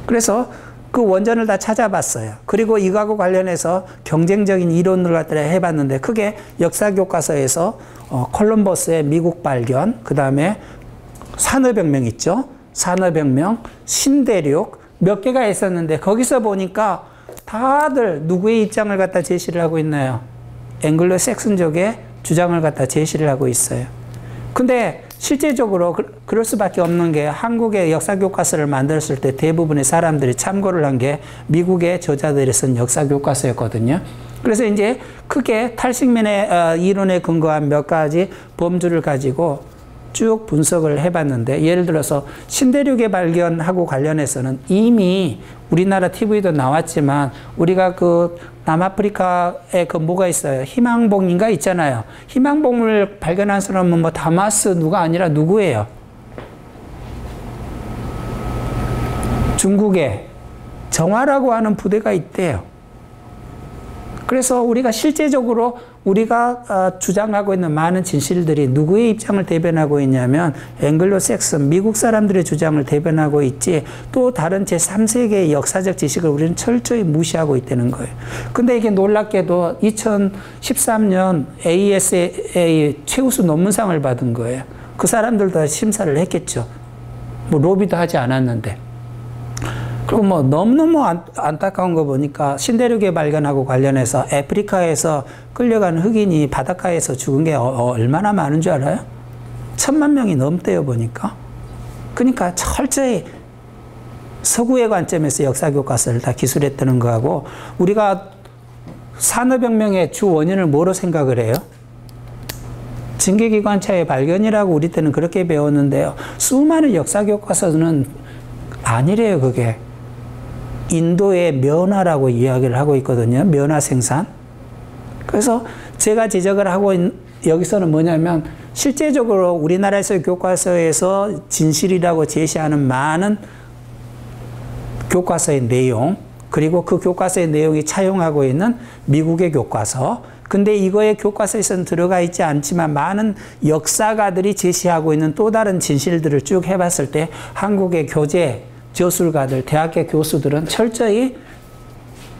[SPEAKER 1] 그래서 그 원전을 다 찾아봤어요. 그리고 이거하고 관련해서 경쟁적인 이론을 갖다 해봤는데 크게 역사 교과서에서 콜럼버스의 미국 발견, 그 다음에 산업혁명 있죠. 산업혁명, 신대륙, 몇 개가 있었는데 거기서 보니까 다들 누구의 입장을 갖다 제시를 하고 있나요? 앵글로 섹슨족의 주장을 갖다 제시를 하고 있어요. 근데 실제적으로 그럴 수밖에 없는 게 한국의 역사 교과서를 만들었을 때 대부분의 사람들이 참고를 한 게 미국의 저자들이 쓴 역사 교과서였거든요. 그래서 이제 크게 탈식민의 이론에 근거한 몇 가지 범주를 가지고 쭉 분석을 해봤는데, 예를 들어서 신대륙의 발견하고 관련해서는 이미 우리나라 TV도 나왔지만 우리가 그 남아프리카에 그 뭐가 있어요? 희망봉인가 있잖아요. 희망봉을 발견한 사람은 뭐 다마스 누가 아니라 누구예요? 중국에 정화라고 하는 부대가 있대요. 그래서 우리가 실제적으로 우리가 주장하고 있는 많은 진실들이 누구의 입장을 대변하고 있냐면 앵글로색슨, 미국 사람들의 주장을 대변하고 있지, 또 다른 제3세계의 역사적 지식을 우리는 철저히 무시하고 있다는 거예요. 근데 이게 놀랍게도 2013년 ASA 최우수 논문상을 받은 거예요. 그 사람들도 다 심사를 했겠죠. 뭐 로비도 하지 않았는데. 그리고 뭐 너무너무 안타까운 거 보니까 신대륙의 발견하고 관련해서 아프리카에서 끌려간 흑인이 바닷가에서 죽은 게 얼마나 많은 줄 알아요? 1000만 명이 넘대요, 보니까. 그러니까 철저히 서구의 관점에서 역사 교과서를 다 기술했다는 거하고, 우리가 산업혁명의 주 원인을 뭐로 생각을 해요? 증기기관차의 발견이라고 우리 때는 그렇게 배웠는데요. 수많은 역사 교과서는 아니래요, 그게. 인도의 면화라고 이야기를 하고 있거든요. 면화 생산. 그래서 제가 지적을 하고 여기서는 뭐냐면, 실제적으로 우리나라에서 교과서에서 진실이라고 제시하는 많은 교과서의 내용, 그리고 그 교과서의 내용이 차용하고 있는 미국의 교과서, 근데 이거의 교과서에서는 들어가 있지 않지만 많은 역사가들이 제시하고 있는 또 다른 진실들을 쭉 해봤을 때 한국의 교재, 저술가들, 대학교 교수들은 철저히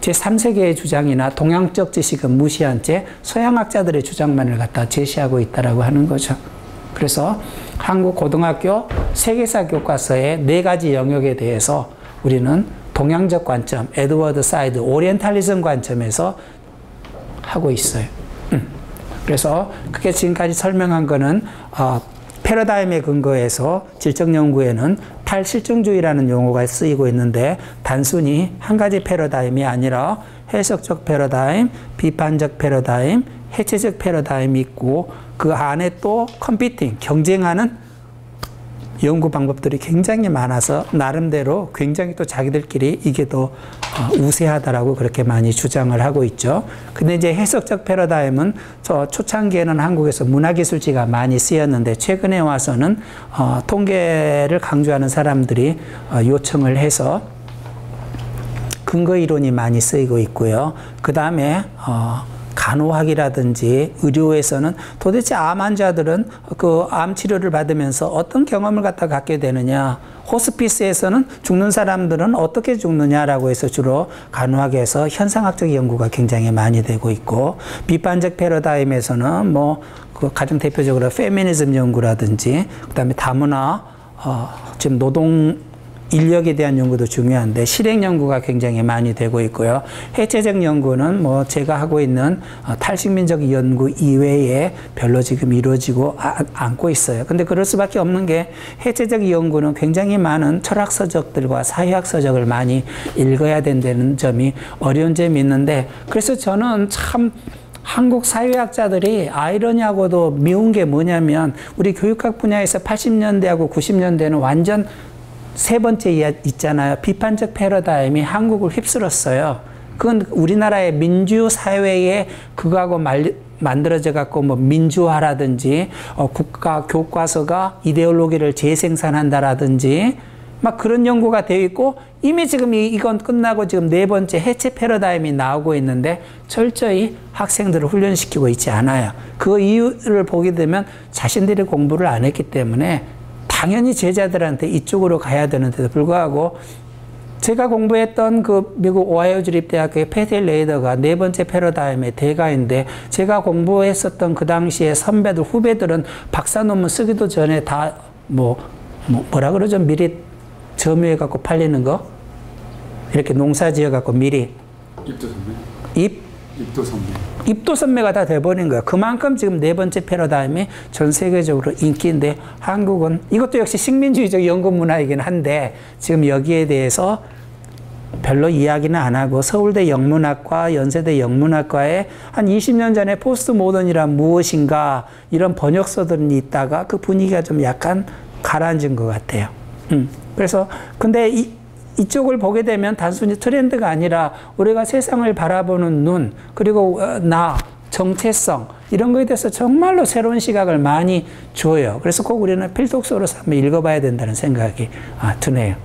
[SPEAKER 1] 제3세계의 주장이나 동양적 지식은 무시한 채 서양학자들의 주장만을 갖다 제시하고 있다라고 하는 거죠. 그래서 한국 고등학교 세계사 교과서의 4가지 영역에 대해서 우리는 동양적 관점, 에드워드 사이드, 오리엔탈리즘 관점에서 하고 있어요. 그래서 그게 지금까지 설명한 거는 패러다임에 근거해서 질적 연구에는 탈실증주의라는 용어가 쓰이고 있는데, 단순히 한 가지 패러다임이 아니라 해석적 패러다임, 비판적 패러다임, 해체적 패러다임이 있고, 그 안에 또 컴피팅, 경쟁하는 연구 방법들이 굉장히 많아서 나름대로 굉장히 또 자기들끼리 이게 더 우세하다라고 그렇게 많이 주장을 하고 있죠. 근데 이제 해석적 패러다임은 저 초창기에는 한국에서 문화기술지가 많이 쓰였는데, 최근에 와서는 통계를 강조하는 사람들이 요청을 해서 근거 이론이 많이 쓰이고 있고요. 그 다음에 간호학이라든지 의료에서는 도대체 암 환자들은 그 암 치료를 받으면서 어떤 경험을 갖게 되느냐, 호스피스에서는 죽는 사람들은 어떻게 죽느냐라고 해서 주로 간호학에서 현상학적 연구가 굉장히 많이 되고 있고, 비판적 패러다임에서는 뭐 그 가장 대표적으로 페미니즘 연구라든지, 그다음에 다문화, 지금 노동 인력에 대한 연구도 중요한데 실행 연구가 굉장히 많이 되고 있고요. 해체적 연구는 뭐 제가 하고 있는 탈식민적 연구 이외에 별로 지금 이루어지고 않고 있어요. 근데 그럴 수밖에 없는 게, 해체적 연구는 굉장히 많은 철학 서적들과 사회학 서적을 많이 읽어야 된다는 점이 어려운 점이 있는데, 그래서 저는 참 한국 사회학자들이 아이러니하고도 미운 게 뭐냐면, 우리 교육학 분야에서 80년대하고 90년대는 완전 세 번째 있잖아요. 비판적 패러다임이 한국을 휩쓸었어요. 그건 우리나라의 민주사회에 그거하고 만들어져 갖고 뭐 민주화라든지 국가 교과서가 이데올로기를 재생산한다라든지 막 그런 연구가 되어 있고, 이미 지금 이건 끝나고 지금 4번째 해체 패러다임이 나오고 있는데 철저히 학생들을 훈련시키고 있지 않아요. 그 이유를 보게 되면 자신들이 공부를 안 했기 때문에 당연히 제자들한테 이쪽으로 가야 되는데도 불구하고, 제가 공부했던 그 미국 오하이오 주립대학교의 패티 레이더가 4번째 패러다임의 대가인데, 제가 공부했었던 그 당시에 선배들, 후배들은 박사 논문 쓰기도 전에 다 뭐라 그러죠? 미리 점유해갖고 팔리는 거? 이렇게 농사 지어갖고 미리
[SPEAKER 4] 입도 선매. 입도 선매.
[SPEAKER 1] 입도 선매가 다 돼버린 거예요. 그만큼 지금 네 번째 패러다임이 전 세계적으로 인기인데 한국은 이것도 역시 식민주의적 연구 문화이긴 한데 지금 여기에 대해서 별로 이야기는 안 하고 서울대 영문학과, 연세대 영문학과에 한 20년 전에 포스트 모던이란 무엇인가 이런 번역서들이 있다가 그 분위기가 좀 약간 가라앉은 것 같아요. 그래서 근데 이쪽을 보게 되면 단순히 트렌드가 아니라 우리가 세상을 바라보는 눈, 그리고 정체성 이런 거에 대해서 정말로 새로운 시각을 많이 줘요. 그래서 꼭 우리는 필독서로서 한번 읽어봐야 된다는 생각이 드네요.